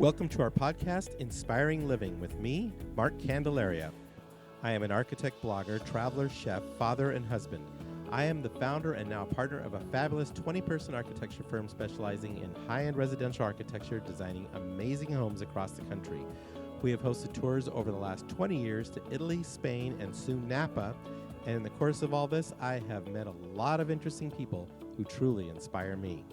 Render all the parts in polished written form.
Welcome to our podcast, Inspiring Living, with me, Mark Candelaria. I am an architect, blogger, traveler, chef, father, and husband. I am the founder and now partner of a fabulous 20-person architecture firm specializing in high-end residential architecture, designing amazing homes across the country. We have hosted tours over the last 20 years to Italy, Spain, and soon Napa. And in the course of all this, I have met a lot of interesting people who truly inspire me.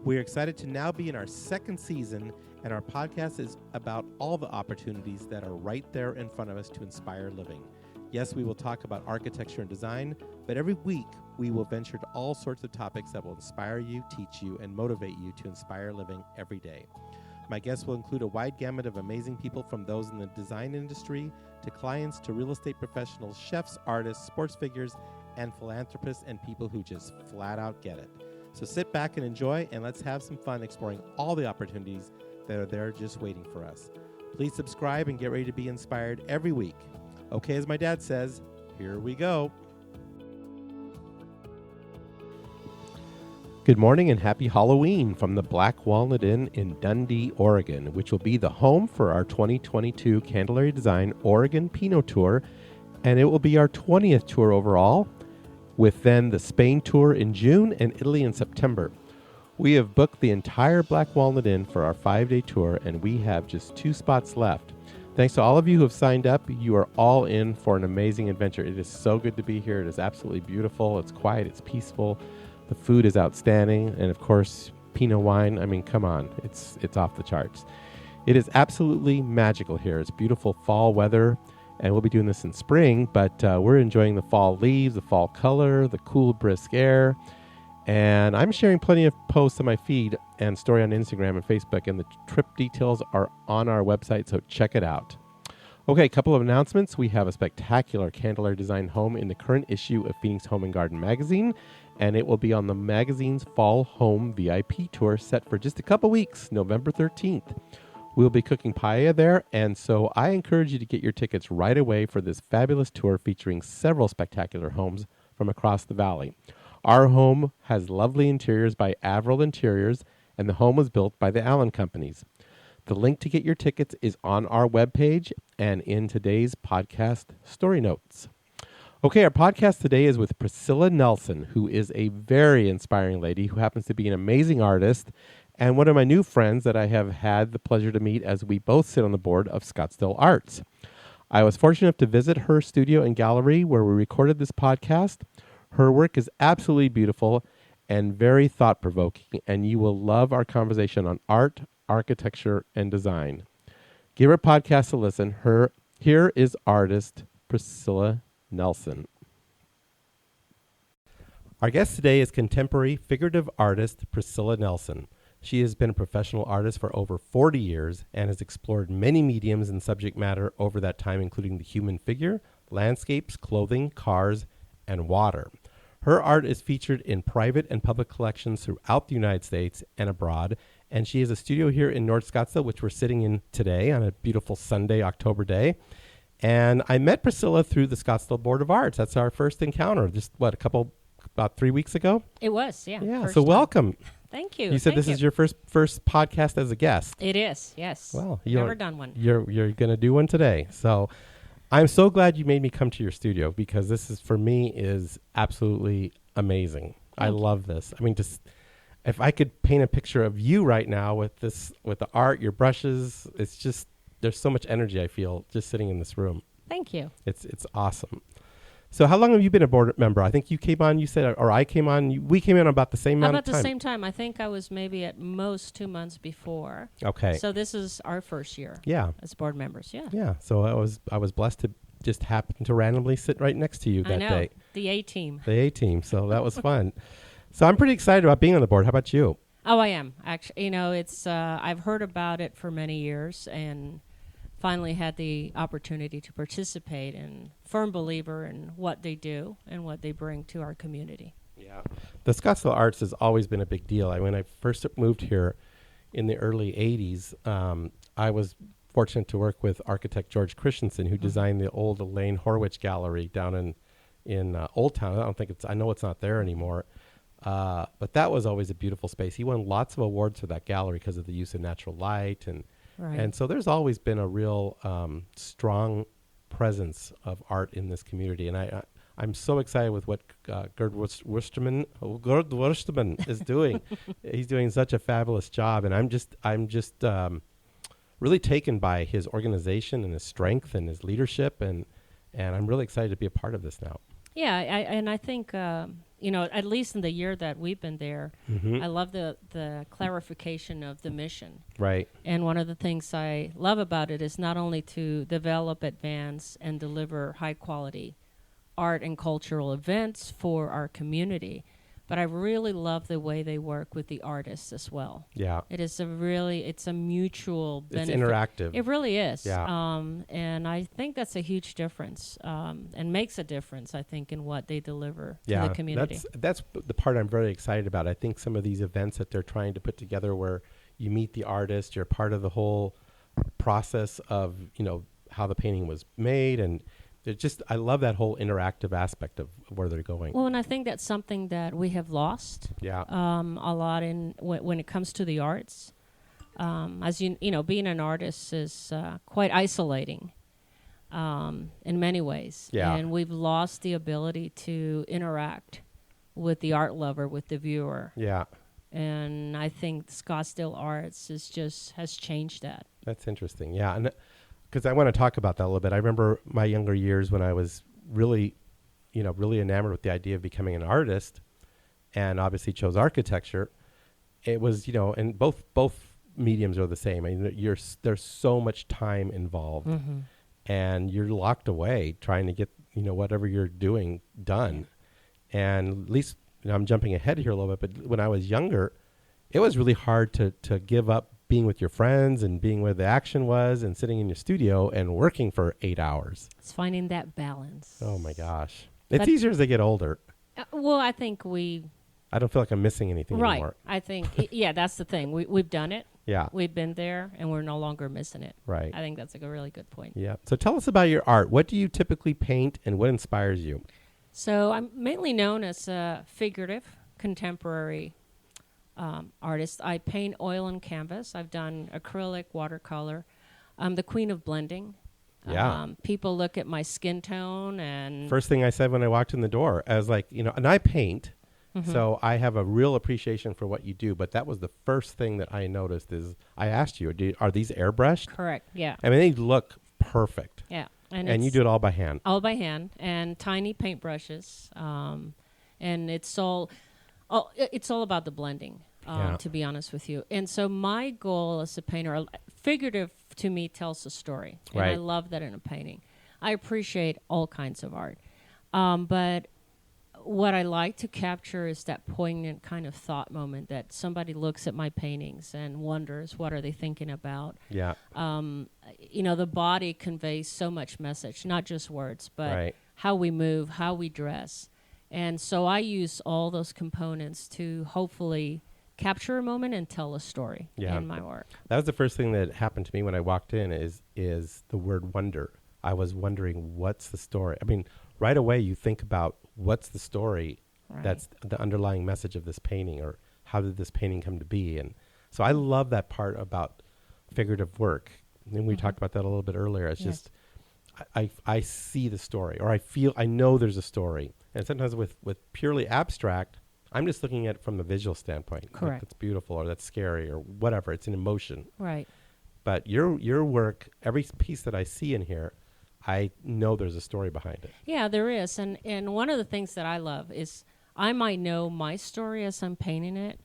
We are excited to now be in our second season, and our podcast is about all the opportunities that are right there in front of us to inspire living. Yes, we will talk about architecture and design, but every week we will venture to all sorts of topics that will inspire you, teach you, and motivate you to inspire living every day. My guests will include a wide gamut of amazing people, from those in the design industry to clients to real estate professionals, chefs, artists, sports figures, and philanthropists, and people who just flat out get it. So sit back and enjoy, and let's have some fun exploring all the opportunities that are there just waiting for us. Please subscribe and get ready to be inspired every week. Okay, as my dad says, here we go. Good morning and happy Halloween from the Black Walnut Inn in Dundee, Oregon, which will be the home for our 2022 Candelaria Design Oregon Pinot Tour, and it will be our 20th tour overall, with then the Spain tour in June and Italy in September. We have booked the entire Black Walnut Inn for our 5-day tour, and we have just 2 spots left. Thanks to all of you who have signed up. You are all in for an amazing adventure. It is so good to be here. It is absolutely beautiful. It's quiet. It's peaceful. The food is outstanding. And of course, Pinot wine. I mean, come on. It's off the charts. It is absolutely magical here. It's beautiful fall weather, and we'll be doing this in spring, but we're enjoying the fall leaves, the fall color, the cool, brisk air. And I'm sharing plenty of posts on my feed and story on Instagram and Facebook, and the trip details are on our website, so check it out. Okay, a couple of announcements. We have a spectacular Candelaria Design home in the current issue of Phoenix Home and Garden magazine, and it will be on the magazine's Fall Home VIP tour set for just a couple weeks, November 13th. We'll be cooking paella there, and so I encourage you to get your tickets right away for this fabulous tour featuring several spectacular homes from across the valley. Our home has lovely interiors by Averill Interiors, and the home was built by the Allen Companies. The link to get your tickets is on our webpage and in today's podcast story notes. Okay, our podcast today is with Priscilla Nelson, who is a very inspiring lady who happens to be an amazing artist and one of my new friends that I have had the pleasure to meet as we both sit on the board of Scottsdale Arts. I was fortunate enough to visit her studio and gallery where we recorded this podcast. Her work is absolutely beautiful and very thought-provoking, and you will love our conversation on art, architecture, and design. Give her podcast a listen. Here is artist Priscilla Nelson. Our guest today is contemporary figurative artist Priscilla Nelson. She has been a professional artist for over 40 years and has explored many mediums and subject matter over that time, including the human figure, landscapes, clothing, cars, and water. Her art is featured in private and public collections throughout the United States and abroad, and she has a studio here in North Scottsdale, which we're sitting in today on a beautiful Sunday, October day. And I met Priscilla through the Scottsdale Board of Arts. That's our first encounter, just about 3 weeks ago? It was, yeah. Yeah, so welcome. Thank you. You said this is your first podcast as a guest. It is, yes. Well, never done one. You're going to do one today. So I'm so glad you made me come to your studio, because this is, for me, is absolutely amazing. I love this. I mean, just if I could paint a picture of you right now with the art, your brushes, it's just, there's so much energy I feel just sitting in this room. Thank you. It's awesome. So how long have you been a board member? I think you came on, you said, or I came on, we came in about the same amount of time. About the same time. I think I was maybe at most 2 months before. Okay. So this is our first year. Yeah. As board members, yeah. Yeah. So I was blessed to just happen to randomly sit right next to you that day. The A-team. The A-team. So that was fun. So I'm pretty excited about being on the board. How about you? Oh, I am. Actually, it's I've heard about it for many years and finally had the opportunity to participate, and firm believer in what they do and what they bring to our community. Yeah. The Scottsdale Arts has always been a big deal. When I first moved here in the early 80s, I was fortunate to work with architect George Christensen, who designed the old Elaine Horwich Gallery down in Old Town. I know it's not there anymore. But that was always a beautiful space. He won lots of awards for that gallery because of the use of natural light and Right. And so there's always been a real strong presence of art in this community. And I'm so excited with what Gerd Wursterman is doing. He's doing such a fabulous job. And I'm just really taken by his organization and his strength and his leadership. And I'm really excited to be a part of this now. Yeah, I think, at least in the year that we've been there, I love the clarification of the mission. Right. And one of the things I love about it is not only to develop, advance, and deliver high-quality art and cultural events for our community, but I really love the way they work with the artists as well. Yeah. It's a mutual benefit. It's interactive. It really is. Yeah. And I think that's a huge difference, and makes a difference, I think, in what they deliver to the community. That's the part I'm very excited about. I think some of these events that they're trying to put together where you meet the artist, you're part of the whole process of, how the painting was made, and I love that whole interactive aspect of where they're going. Well, and I think that's something that we have lost a lot when it comes to the arts. As being an artist is quite isolating in many ways. Yeah. And we've lost the ability to interact with the art lover, with the viewer. Yeah. And I think Scottsdale Arts has changed that. That's interesting. Yeah. And because I want to talk about that a little bit. I remember my younger years when I was really enamored with the idea of becoming an artist, and obviously chose architecture. It was, and both mediums are the same. I mean, there's so much time involved, and you're locked away trying to get, whatever you're doing done. And at least, I'm jumping ahead here a little bit, but when I was younger, it was really hard to give up being with your friends and being where the action was and sitting in your studio and working for 8 hours. It's finding that balance. Oh my gosh. It's easier as they get older. Well, I think I don't feel like I'm missing anything anymore. I think, that's the thing. We've done it. Yeah. We've been there, and we're no longer missing it. Right. I think that's a really good point. Yeah. So tell us about your art. What do you typically paint, and what inspires you? So I'm mainly known as a figurative, contemporary artist. I paint oil and canvas. I've done acrylic, watercolor. I'm the queen of blending. Yeah. People look at my skin tone and... First thing I said when I walked in the door, I was like, and I paint, so I have a real appreciation for what you do, but that was the first thing that I noticed is I asked you, are these airbrushed? Correct, yeah. I mean, they look perfect. Yeah. And you do it all by hand. All by hand, and tiny paintbrushes. And it's all about the blending, to be honest with you. And so my goal as a painter, figurative to me tells a story. And I love that in a painting. I appreciate all kinds of art. But what I like to capture is that poignant kind of thought moment that somebody looks at my paintings and wonders, what are they thinking about? Yeah. The body conveys so much message, not just words, but how we move, how we dress. And so I use all those components to hopefully capture a moment and tell a story in my work. That was the first thing that happened to me when I walked in is the word wonder. I was wondering, what's the story? I mean, right away you think about what's the story that's the underlying message of this painting, or how did this painting come to be? And so I love that part about figurative work. And we talked about that a little bit earlier. It's just, I see the story, or I know there's a story. And sometimes with purely abstract, I'm just looking at it from the visual standpoint. Correct. Like, that's beautiful, or that's scary, or whatever. It's an emotion. Right. But your work, every piece that I see in here, I know there's a story behind it. Yeah, there is. And one of the things that I love is I might know my story as I'm painting it,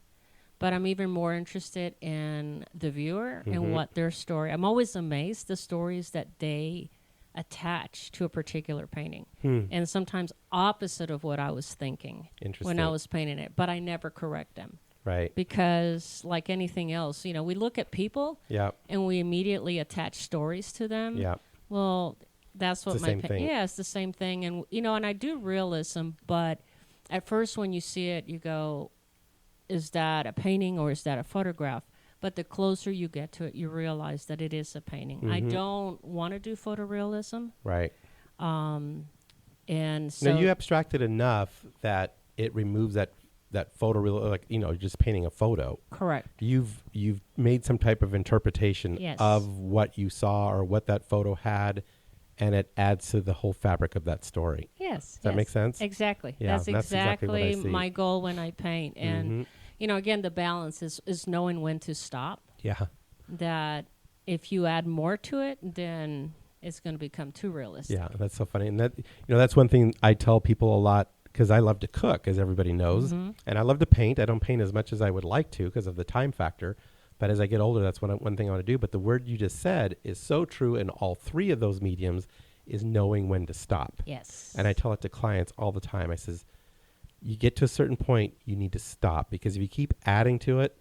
but I'm even more interested in the viewer and what their story. I'm always amazed the stories that they attach to a particular painting. And sometimes opposite of what I was thinking when I was painting it, but I never correct them. Right. Because like anything else, we look at people and we immediately attach stories to them. Yeah. Well, that's what it's the same thing. Yeah, it's the same thing. And, and I do realism, but at first when you see it, you go, is that a painting or is that a photograph? But the closer you get to it, you realize that it is a painting. I don't want to do photorealism. Right. And so... No, you abstract it enough that it removes that that photo, like, you're just painting a photo. Correct. You've made some type of interpretation Yes. of what you saw or what that photo had, and it adds to the whole fabric of that story. Yes. Does that make sense? Exactly. Yeah, that's that's exactly what I exactly see. my goal when I paint. And, Mhm. again, the balance is knowing when to stop. Yeah. That if you add more to it, then it's going to become too realistic. Yeah, that's so funny. And that, that's one thing I tell people a lot, because I love to cook, as everybody knows, and I love to paint. I don't paint as much as I would like to because of the time factor. But as I get older, that's one thing I want to do. But the word you just said is so true in all three of those mediums, is knowing when to stop. Yes. And I tell it to clients all the time. I says, you get to a certain point, you need to stop, because if you keep adding to it,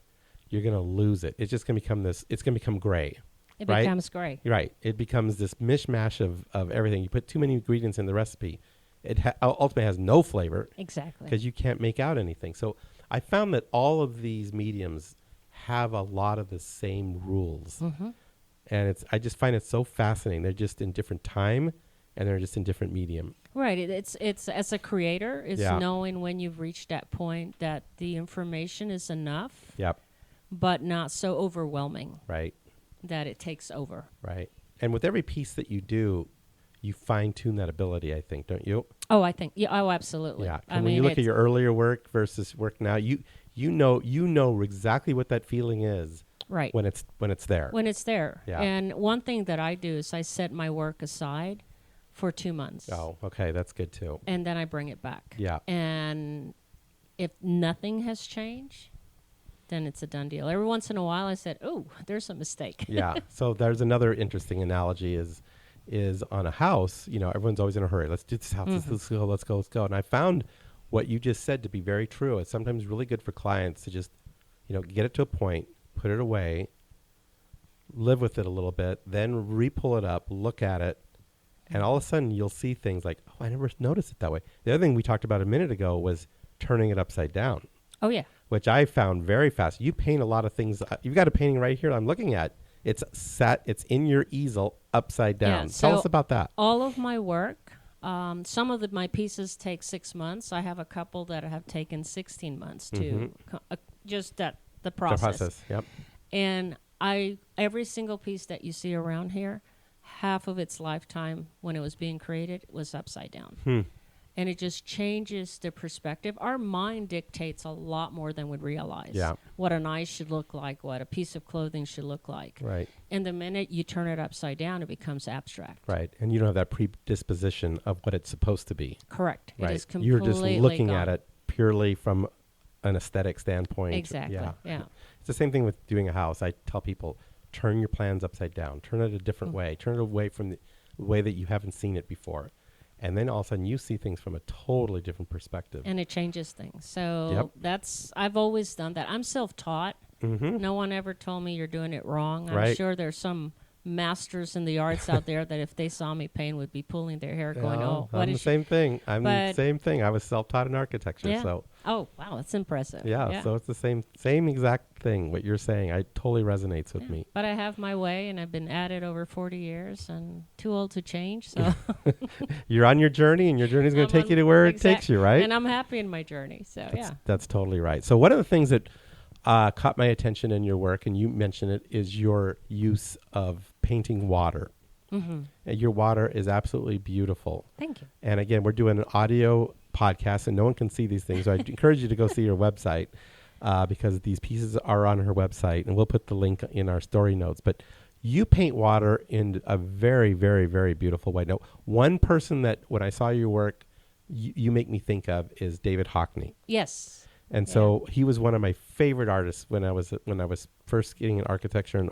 you're going to lose it. It's just going to become it's going to become gray. It right? becomes gray. Right. It becomes this mishmash of everything. You put too many ingredients in the recipe. It ultimately has no flavor. Exactly. Because you can't make out anything. So I found that all of these mediums have a lot of the same rules. And I just find it so fascinating. They're just in different time, and they're just in different medium. Right. It's as a creator, it's knowing when you've reached that point that the information is enough, Yep. but not so overwhelming Right. that it takes over. Right. And with every piece that you do, you fine-tune that ability, I think, don't you? Oh, I think. Yeah. Oh, absolutely. Yeah. And when you look at your earlier work versus work now, you know exactly what that feeling is. Right. When it's there. When it's there. Yeah. And one thing that I do is I set my work aside for 2 months. Oh, okay. That's good too. And then I bring it back. Yeah. And if nothing has changed, then it's a done deal. Every once in a while I said, oh, there's a mistake. Yeah. So there's another interesting analogy is on a house, everyone's always in a hurry. Let's do this house. Let's go. And I found what you just said to be very true. It's sometimes really good for clients to just, get it to a point, put it away, live with it a little bit, then re-pull it up, look at it, and all of a sudden you'll see things like, oh, I never noticed it that way. The other thing we talked about a minute ago was turning it upside down. Oh, yeah. Which I found very fast. You paint a lot of things. You've got a painting right here I'm looking at. It's set. It's in your easel upside down. Yeah, Tell us about that. All of my work, some of my pieces take 6 months. I have a couple that have taken 16 months to just the process. The process, yep. And every single piece that you see around here, half of its lifetime when it was being created was upside down. And it just changes the perspective. Our mind dictates a lot more than we realize. Yeah. What an eye should look like, what a piece of clothing should look like. Right. And the minute you turn it upside down, it becomes abstract. Right. And you don't have that predisposition of what it's supposed to be. Correct. Right. It is completely You're just looking gone. at it purely from an aesthetic standpoint. Exactly. Yeah. It's the same thing with doing a house. I tell people, turn your plans upside down. Turn it a different way. Turn it away from the way that you haven't seen it before. And then all of a sudden you see things from a totally different perspective. And it changes things. So I've always done that. I'm self-taught. No one ever told me you're doing it wrong. I'm sure there's some masters in the arts out there that if they saw me paint would be pulling their hair going, I'm the same thing. I'm the same thing. I was self-taught in architecture. Yeah. So. Oh, wow. That's impressive. Yeah. So it's the same exact thing. What you're saying, I totally resonates with me. But I have my way, and I've been at it over 40 years and too old to change. So you're on your journey, and your journey's going to take you to where it takes you, right? And I'm happy in my journey. So, That's totally right. So one of the things that caught my attention in your work, and you mentioned it, is your use of painting water. Your water is absolutely beautiful. Thank you. And again, we're doing an audio podcast, and no one can see these things. So I encourage you to go see your website because these pieces are on her website, and we'll put the link in our story notes. But you paint water in a very, very, very beautiful way. Now, one person that when I saw your work, you make me think of is David Hockney. Yes. And so he was one of my favorite artists when I was first getting in architecture,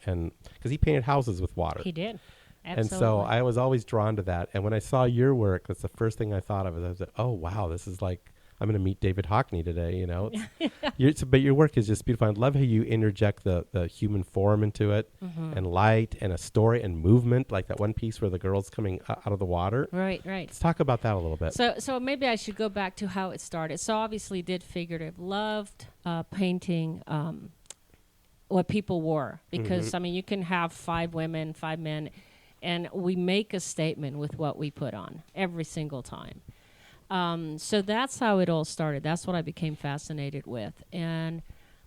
and because he painted houses with water. He did. Absolutely. And so I was always drawn to that. And when I saw your work, that's the first thing I thought of. I was like, oh, wow, this is like, I'm going to meet David Hockney today, But your work is just beautiful. I love how you interject the human form into it, and light and a story and movement, like that one piece where the girl's coming out of the water. Right. Let's talk about that a little bit. So maybe I should go back to how it started. So obviously did figurative, loved painting what people wore. Because, you can have 5 women, 5 men, and we make a statement with what we put on every single time. So that's how it all started. That's what I became fascinated with. And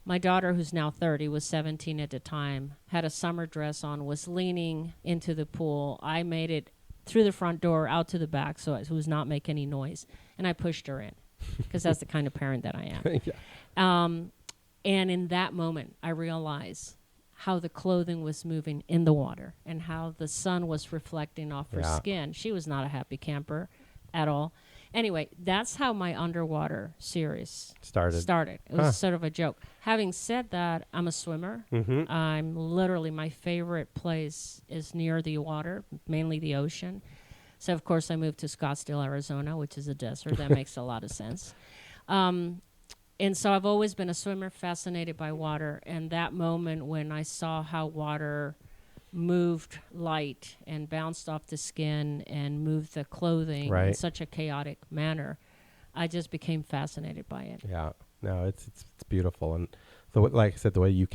my daughter, who's now 30, was 17 at the time, had a summer dress on, was leaning into the pool. I made it through the front door out to the back so it was not make any noise. And I pushed her in because that's the kind of parent that I am. Yeah. And in that moment, I realized how the clothing was moving in the water and how the sun was reflecting off her skin. She was not a happy camper at all. Anyway, that's how my underwater series started. It was sort of a joke. Having said that, I'm a swimmer. Mm-hmm. I'm literally, my favorite place is near the water, mainly the ocean. So, of course, I moved to Scottsdale, Arizona, which is a desert. That makes a lot of sense. And so I've always been a swimmer, fascinated by water. And that moment when I saw how water moved light and bounced off the skin and moved the clothing in such a chaotic manner, I just became fascinated by it. Yeah, no, it's beautiful, and like I said, the way you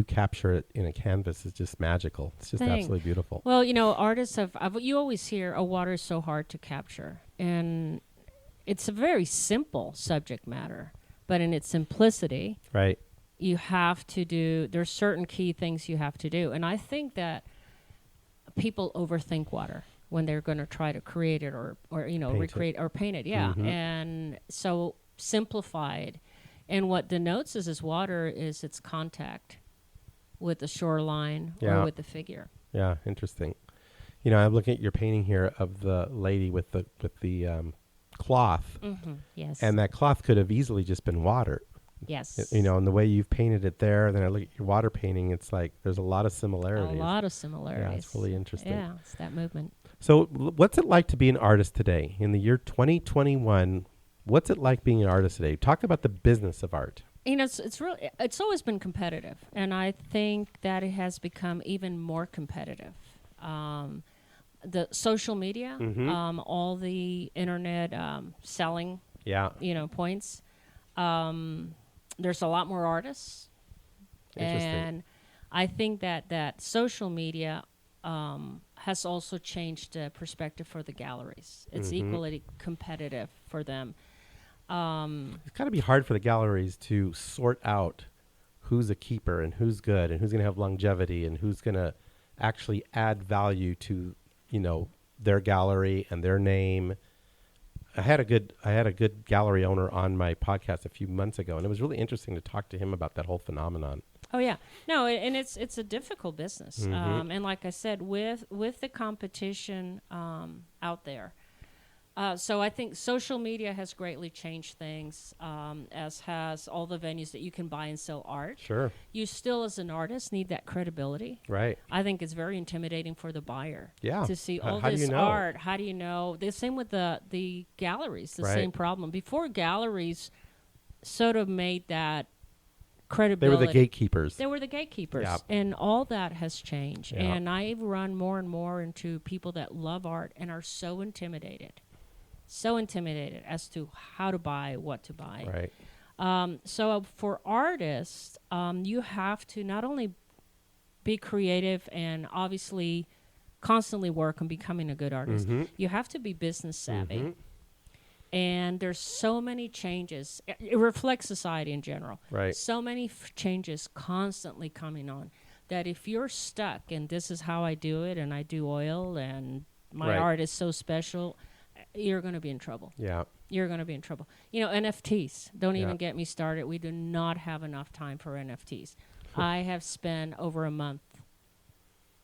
capture it in a canvas is just magical. It's just absolutely beautiful. Well, you know, artists you always hear, water is so hard to capture, and it's a very simple subject matter, but in its simplicity, right. You have to do, there's certain key things you have to do. And I think that people overthink water when they're going to try to create it or recreate or paint it. Yeah. Mm-hmm. And so simplified. And what denotes is water is its contact with the shoreline or with the figure. Yeah, interesting. You know, I'm looking at your painting here of the lady with the cloth. Mm-hmm. Yes. And that cloth could have easily just been water. Yes. You know, and the way you've painted it there, and then I look at your water painting, it's like there's a lot of similarities. Yeah, it's really interesting. Yeah, it's that movement. So what's it like to be an artist today? In the year 2021, what's it like being an artist today? Talk about the business of art. You know, it's always been competitive, and I think that it has become even more competitive. The social media, all the internet selling, points. There's a lot more artists, and I think that social media has also changed the perspective for the galleries. It's equally competitive for them. It's got to be hard for the galleries to sort out who's a keeper and who's good and who's going to have longevity and who's going to actually add value to, you know, their gallery and their name. I had a good gallery owner on my podcast a few months ago, and it was really interesting to talk to him about that whole phenomenon. Oh yeah, no, and it's a difficult business, and like I said, with the competition out there, so I think social media has greatly changed things, as has all the venues that you can buy and sell art. Sure, you still, as an artist, need that credibility. Right. I think it's very intimidating for the buyer. Yeah. To see all this art. How do you know? The same with the galleries. The same problem. Before, galleries sort of made that credibility. They were the gatekeepers. Yeah. And all that has changed. Yeah. And I've run more and more into people that love art and are so intimidated as to how to buy, what to buy. Right. So for artists, you have to not only be creative and obviously constantly work on becoming a good artist, you have to be business savvy. And there's so many changes. It reflects society in general. Right. So many changes constantly coming on that if you're stuck and this is how I do it and I do oil and my art is so special, you're going to be in trouble. Yeah. You're going to be in trouble. You know, NFTs, don't even get me started. We do not have enough time for NFTs. I have spent over a month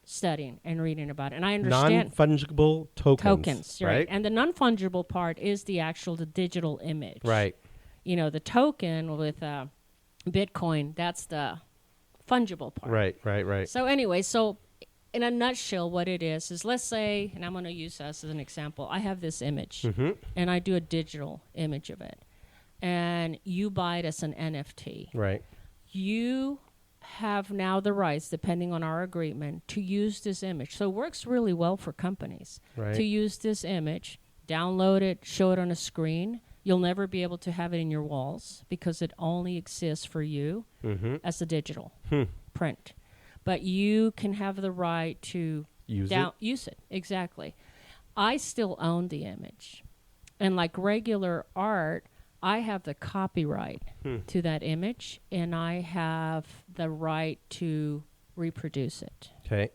studying and reading about it. And I understand. Non-fungible tokens. Right. And the non-fungible part is the digital image. Right. You know, the token with Bitcoin, that's the fungible part. Right. So anyway, in a nutshell, what it is let's say, and I'm going to use us as an example, I have this image, and I do a digital image of it, and you buy it as an NFT. Right. You have now the rights, depending on our agreement, to use this image. So it works really well for companies to use this image, download it, show it on a screen. You'll never be able to have it in your walls because it only exists for you as a digital print. But you can have the right to use it. Exactly. I still own the image. And like regular art, I have the copyright to that image, and I have the right to reproduce it. Okay.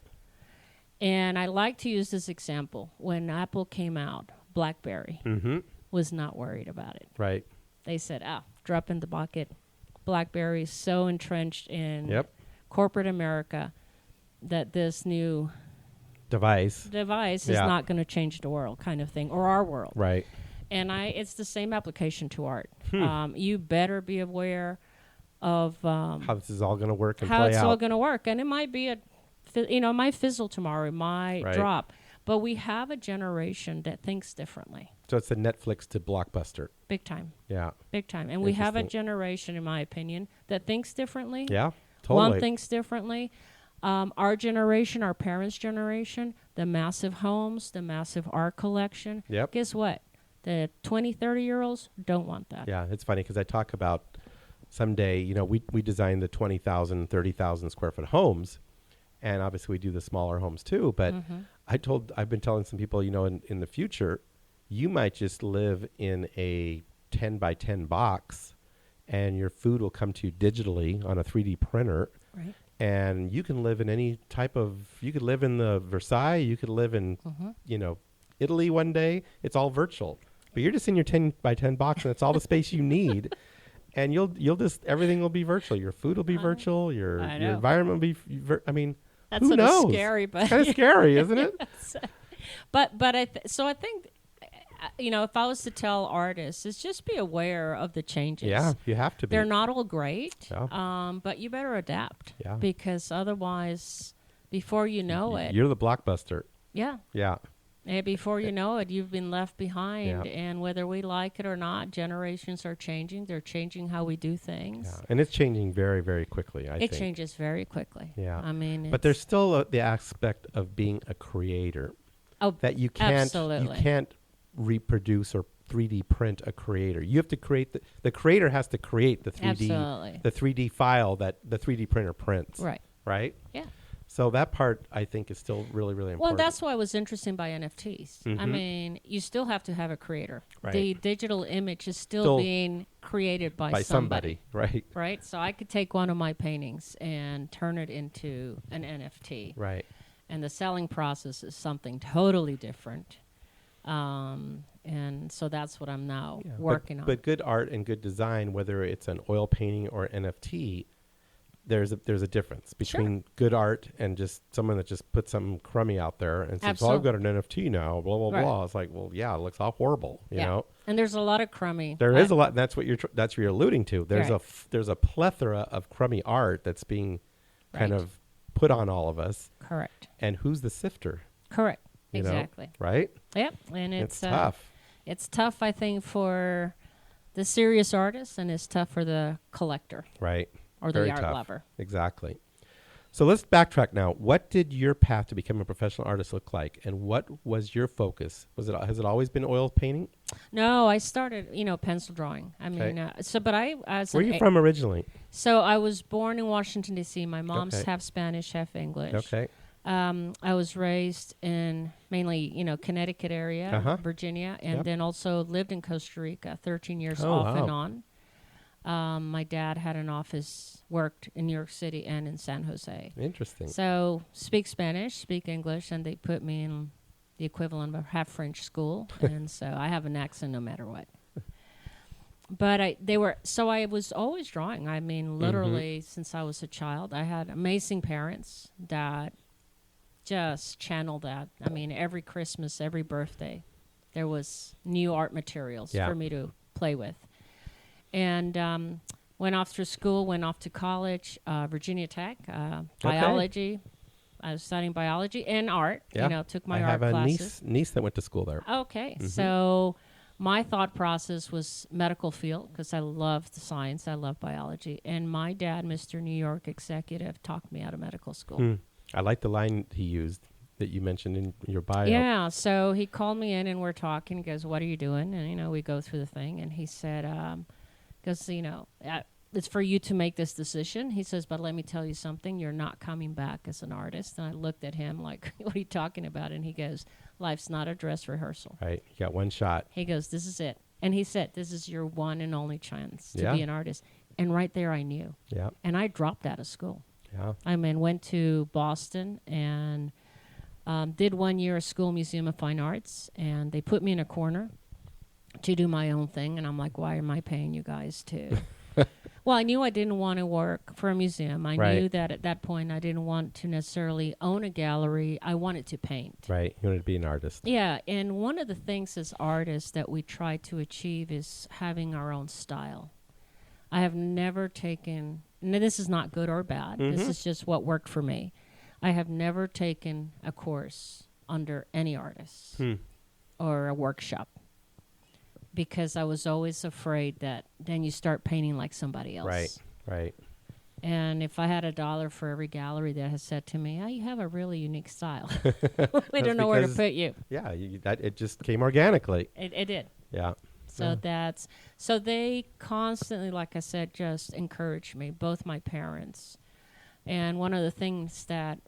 And I like to use this example. When Apple came out, BlackBerry was not worried about it. Right. They said, drop in the bucket. BlackBerry is so entrenched in corporate America that this new device is not going to change the world, kind of thing, or our world. Right. And it's the same application to art. You better be aware of how this is all going to work and how play it's out. all going to work. And it might be it might fizzle tomorrow, it might drop. But we have a generation that thinks differently. So it's the Netflix to Blockbuster. Big time. Yeah. Big time. And we have a generation, in my opinion, that thinks differently. Yeah, totally. One thinks differently. Our generation, our parents' generation, the massive homes, the massive art collection. Yep. Guess what? The 20, 30-year-olds don't want that. Yeah, it's funny because I talk about someday, we design the 20,000, 30,000 square foot homes, and obviously we do the smaller homes too. But I've been telling some people, in the future, you might just live in a 10 by 10 box, and your food will come to you digitally on a 3D printer. Right. And you can live in any type of, you could live in the Versailles, you could live in, Italy one day. It's all virtual. But you're just in your 10 by 10 box, and it's all the space you need. And you'll just, everything will be virtual. Your food will be virtual. Your environment will be, that's who knows? Scary, but it's kind of scary, isn't it? But I think, if I was to tell artists, is just be aware of the changes. Yeah, you have to be. They're not all great, Yeah. but you better adapt. Yeah. Because otherwise, before you know it. You're the blockbuster. Yeah. Yeah. And before you know it, you've been left behind. Yeah. And whether we like it or not, generations are changing. They're changing how we do things. Yeah. And it's changing very, very quickly, I think. It changes very quickly. Yeah. I mean, but there's still the aspect of being a creator. Oh, that you can't, absolutely. You can't reproduce or 3D print a creator. You have to create the creator has to create the 3D Absolutely. the 3D file that the 3D printer prints. Right. Right? Yeah. So that part I think is still really, really important. Well, that's why it was interesting by NFTs. I mean, you still have to have a creator. Right. The digital image is still being created by somebody. Right. Right? So I could take one of my paintings and turn it into an NFT. Right. And the selling process is something totally different. And so that's what I'm now working on. But good art and good design, whether it's an oil painting or NFT, there's a difference between good art and just someone that just puts something crummy out there and says, well, I've got an NFT now, blah, blah, blah. It's like, well, yeah, it looks all horrible, you know? And there's a lot of crummy. There is a lot. And that's what you're alluding to. There's there's a plethora of crummy art that's being kind of put on all of us. Correct. And who's the sifter? Correct. You exactly. know? Right? Yep. And it's tough. It's tough, I think, for the serious artist, and it's tough for the collector. Right. Or Very the art tough. lover. Exactly. So let's backtrack now. What did your path to become a professional artist look like, and what was your focus? Has it always been oil painting? No, I started, pencil drawing. I mean, but I as where are you from originally? So I was born in Washington D.C. My mom's half Spanish, half English. Okay. I was raised in mainly, Connecticut area, Virginia, and then also lived in Costa Rica, 13 years off and on. My dad had an office, worked in New York City and in San Jose. Interesting. So speak Spanish, speak English, and they put me in the equivalent of half French school. And so I have an accent no matter what. But I was always drawing. I mean, literally since I was a child. I had amazing parents that just channeled that. I mean, every Christmas, every birthday, there was new art materials for me to play with. And went off to school, went off to college, Virginia Tech, biology. I was studying biology and art. Yeah. Took my art classes. I have a niece that went to school there. Okay. So my thought process was medical field because I loved the science. I love biology. And my dad, Mr. New York executive, talked me out of medical school. I like the line he used that you mentioned in your bio. Yeah. So he called me in and we're talking. He goes, what are you doing? And, we go through the thing. And he said... because, it's for you to make this decision. He says, but let me tell you something. You're not coming back as an artist. And I looked at him like, what are you talking about? And he goes, life's not a dress rehearsal. Right. You got one shot. He goes, this is it. And he said, this is your one and only chance to Yeah. be an artist. And right there I knew. Yeah. And I dropped out of school. Yeah. I mean, went to Boston and did 1 year at School Museum of Fine Arts. And they put me in a corner to do my own thing. And I'm like, why am I paying you guys to... Well, I knew I didn't want to work for a museum. I Right. knew that at that point I didn't want to necessarily own a gallery. I wanted to paint. Right. You wanted to be an artist. Yeah, and one of the things as artists that we try to achieve is having our own style. I have never taken, and this is not good or bad, this is just what worked for me. I have never taken a course under any artist or a workshop, because I was always afraid that then you start painting like somebody else. Right. Right. And if I had $1 for every gallery that has said to me, oh, you have a really unique style. We don't know where to put you. Yeah. It just came organically. It did. Yeah. So they constantly, like I said, just encouraged me, both my parents. And one of the things that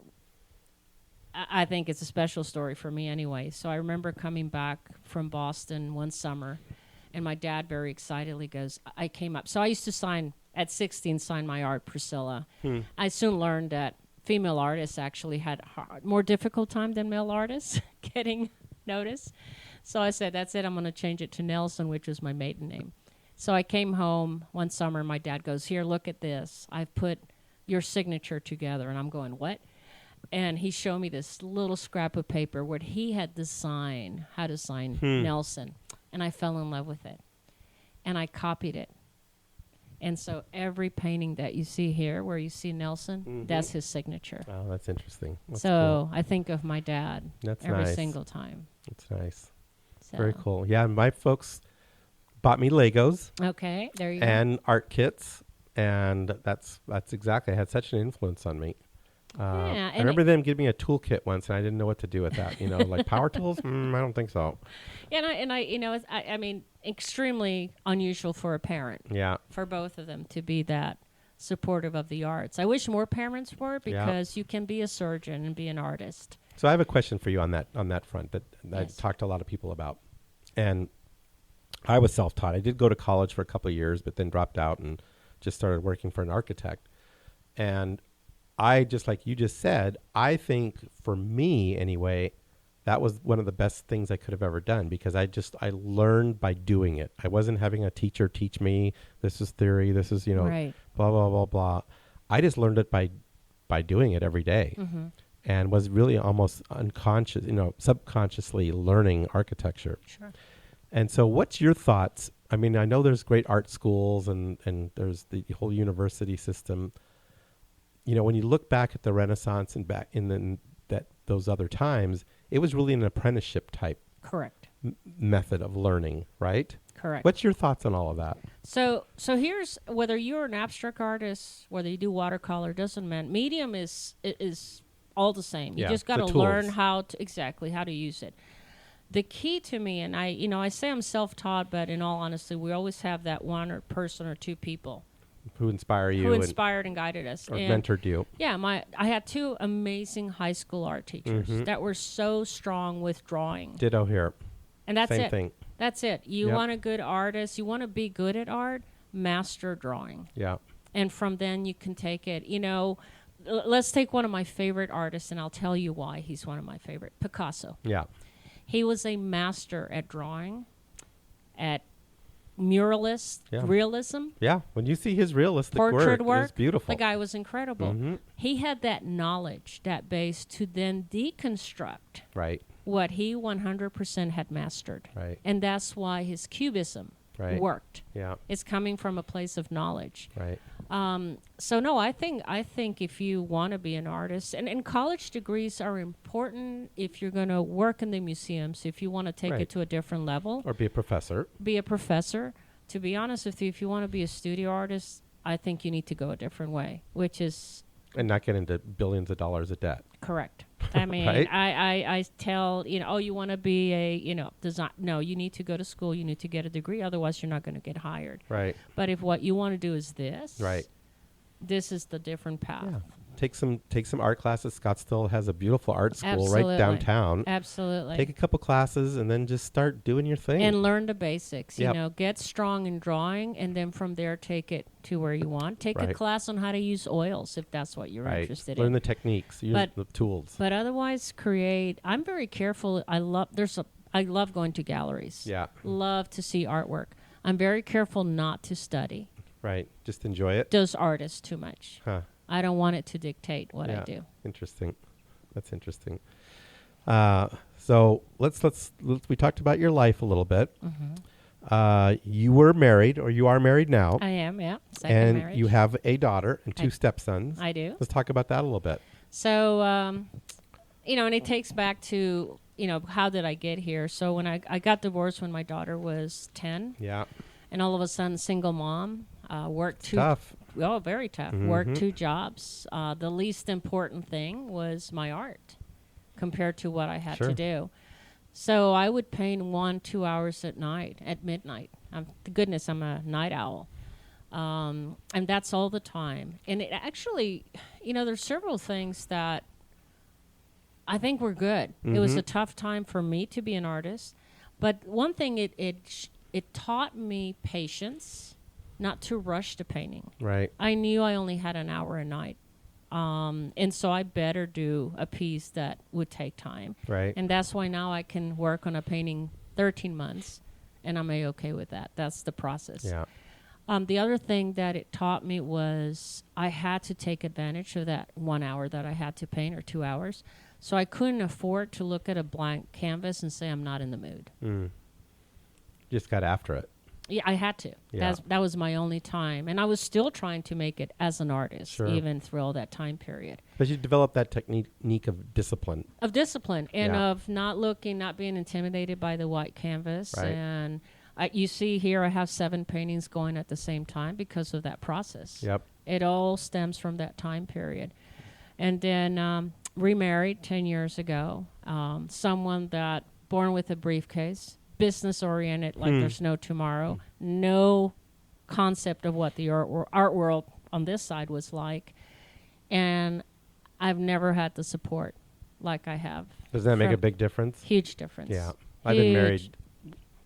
I think it's a special story for me anyway. So I remember coming back from Boston one summer, and my dad very excitedly goes, I came up. So I used to sign my art, Priscilla. I soon learned that female artists actually had more difficult time than male artists getting notice. So I said, that's it. I'm going to change it to Nelson, which was my maiden name. So I came home one summer, and my dad goes, here, look at this. I've put your signature together. And I'm going, what? And he showed me this little scrap of paper where he had how to sign Nelson. And I fell in love with it. And I copied it. And so every painting that you see here where you see Nelson, that's his signature. Oh, that's interesting. That's so cool. I think of my dad every single time. That's nice. So. Very cool. Yeah, my folks bought me Legos. Okay, there you go. And art kits. And that's exactly, it had such an influence on me. I remember them giving me a toolkit once, and I didn't know what to do with that. Like power tools? I don't think so. And I mean, extremely unusual for a parent. Yeah. For both of them to be that supportive of the arts. I wish more parents were, because you can be a surgeon and be an artist. So I have a question for you on that front that Yes. I talked to a lot of people about. And I was self-taught. I did go to college for a couple of years, but then dropped out and just started working for an architect. And I, just like you just said, I think for me anyway, that was one of the best things I could have ever done, because I learned by doing it. I wasn't having a teacher teach me, this is theory, this is, Right. blah, blah, blah, blah. I just learned it by doing it every day, and was really almost unconscious, subconsciously learning architecture. Sure. And so what's your thoughts? I mean, I know there's great art schools and there's the whole university system. When you look back at the Renaissance and back in those other times, it was really an apprenticeship type Correct. Method of learning, right? Correct. What's your thoughts on all of that? So here's, whether you're an abstract artist, whether you do watercolor, doesn't matter. Medium is all the same. You just got to learn how to use it. The key to me, and I say I'm self-taught, but in all honesty, we always have that one person or two people Who inspire you? Who inspired and guided us. Or mentored you. Yeah, I had two amazing high school art teachers that were so strong with drawing. Ditto here. And that's Same it. thing. That's it. You want a good artist, you want to be good at art, master drawing. Yeah. And from then you can take it. Let's take one of my favorite artists, and I'll tell you why he's one of my favorite. Picasso. Yeah. He was a master at drawing, at muralist, realism. Yeah, when you see his realistic portrait work, it's beautiful. The guy was incredible. He had that knowledge, that base, to then deconstruct what he 100% had mastered. Right. And that's why his cubism worked. Yeah. It's coming from a place of knowledge. Right. So no, I think if you want to be an artist, and college degrees are important if you're going to work in the museums, if you want to take it to a different level. Or be a professor. Be a professor. To be honest with you, if you want to be a studio artist, I think you need to go a different way, which is... And not get into billions of dollars of debt. Correct. I mean, Right? I tell, oh, you want to be a, design. No, you need to go to school. You need to get a degree. Otherwise, you're not going to get hired. Right. But if what you want to do is this, Right. this is the different path. Yeah. Take some art classes. Scottsdale has a beautiful art school Absolutely. right downtown. Absolutely. Take a couple classes and then just start doing your thing. And learn the basics. Yep. Get strong in drawing, and then from there take it to where you want. Take a class on how to use oils if that's what you're interested in. Learn the techniques, use the tools. But otherwise, create. I'm very careful. I love going to galleries. Yeah. Love to see artwork. I'm very careful not to study. Right. Just enjoy it. Those artists too much. Huh. I don't want it to dictate what I do. Interesting. That's interesting. So let's we talked about your life a little bit. Mm-hmm. You were married, or you are married now. I am, yeah. Second and marriage. you have a daughter and two stepsons. I do. Let's talk about that a little bit. So, and it takes back to, how did I get here? So when I got divorced when my daughter was 10. Yeah. And all of a sudden, single mom, worked Tough. Oh, very tough. Mm-hmm. Worked 2 jobs. The least important thing was my art compared to what I had to do. So I would paint 1-2 hours at night, at midnight. Goodness, I'm a night owl. And that's all the time. And it actually, there's several things that I think were good. Mm-hmm. It was a tough time for me to be an artist. But one thing, it taught me patience, not to rush to painting. Right. I knew I only had an hour a night. And so I better do a piece that would take time. Right. And that's why now I can work on a painting 13 months, and I'm okay with that. That's the process. Yeah. The other thing that it taught me was I had to take advantage of that 1 hour that I had to paint, or 2 hours. So I couldn't afford to look at a blank canvas and say I'm not in the mood. Just got after it. Yeah, I had to. Yeah. That was my only time. And I was still trying to make it as an artist, Sure. even through all that time period. But you developed that technique of discipline. Of discipline and Yeah. of not being intimidated by the white canvas. Right. And you see here I have 7 paintings going at the same time because of that process. Yep. It all stems from that time period. And then remarried 10 years ago. Someone that born with a briefcase, business-oriented, like there's no tomorrow, no concept of what the art world on this side was like. And I've never had the support like I have. Does that make a big difference? Huge difference. Yeah. I've been married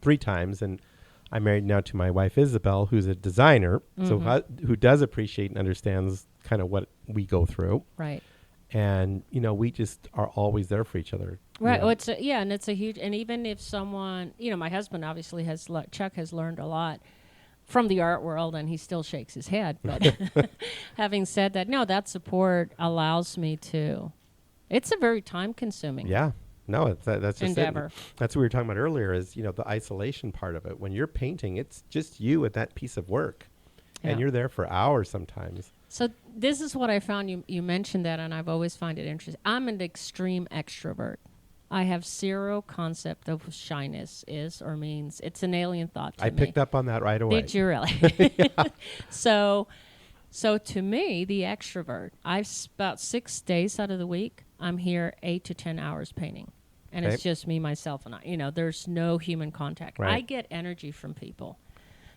3 times, and I'm married now to my wife, Isabel, who's a designer, who does appreciate and understands kind of what we go through. Right. And, we just are always there for each other. Right. Well, and it's a huge, and even if someone, my husband obviously Chuck has learned a lot from the art world, and he still shakes his head. But having said that, no, that support allows me to, it's a very time consuming. Yeah. No, that's just endeavor. That's what we were talking about earlier is, the isolation part of it. When you're painting, it's just you and that piece of work. Yeah. And you're there for hours sometimes. So this is what I found. You mentioned that, and I've always found it interesting. I'm an extreme extrovert. I have zero concept of what shyness is or means. It's an alien thought to me. I picked up on that right away. Did you really? So to me, the extrovert, about 6 days out of the week, I'm here 8 to 10 hours painting. And it's just me, myself, and I. There's no human contact. Right. I get energy from people.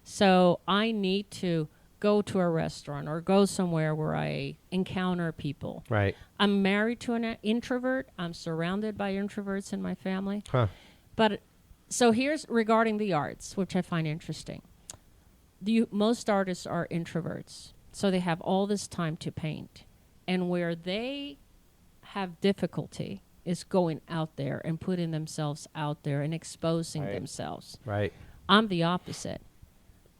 So I need to go to a restaurant or go somewhere where I encounter people. Right. I'm married to an introvert. I'm surrounded by introverts in my family. Huh. But so here's regarding the arts, which I find interesting. Most artists are introverts, so they have all this time to paint. And where they have difficulty is going out there and putting themselves out there and exposing themselves. Right. I'm the opposite.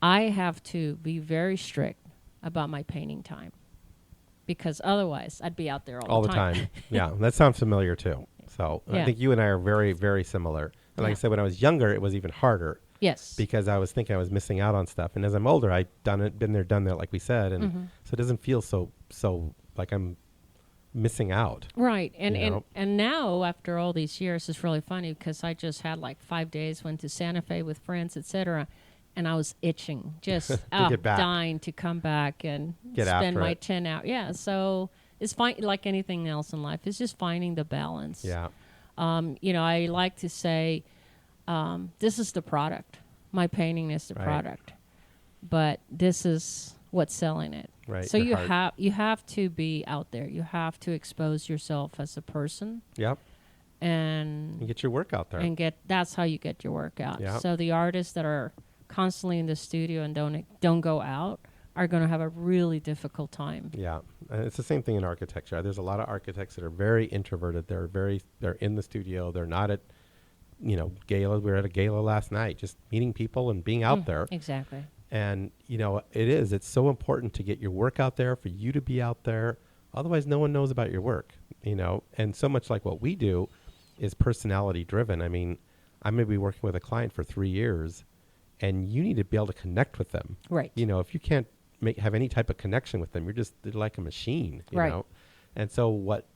I have to be very strict about my painting time because otherwise I'd be out there all the time. Yeah, that sounds familiar too. So Yeah. I think you and I are very, very similar. And like I said, when I was younger, it was even harder. Yes. Because I was thinking I was missing out on stuff. And as I'm older, I've been there, done that, like we said. And so it doesn't feel so like I'm missing out. Right. And now, after all these years, it's really funny because I just had like 5 days, went to Santa Fe with friends, etc. And I was itching, just get back. dying to come back and Get spend after my it. 10 hours. Yeah, so is like anything else in life. It's just finding the balance. Yeah. I like to say, this is the product. My painting is the product, but this is what's selling it. Right. So you have to be out there. You have to expose yourself as a person. Yep. And get your work out there. And that's how you get your work out. Yep. So the artists that are constantly in the studio and don't go out are going to have a really difficult time. Yeah. And it's the same thing in architecture. There's a lot of architects that are very introverted. They're in the studio. They're not at, gala. We were at a gala last night, just meeting people and being out there. Exactly. And, it's so important to get your work out there, for you to be out there. Otherwise, no one knows about your work, and so much like what we do is personality driven. I mean, I may be working with a client for 3 years, and you need to be able to connect with them. Right. If you can't have any type of connection with them, they're like a machine, you know? And so what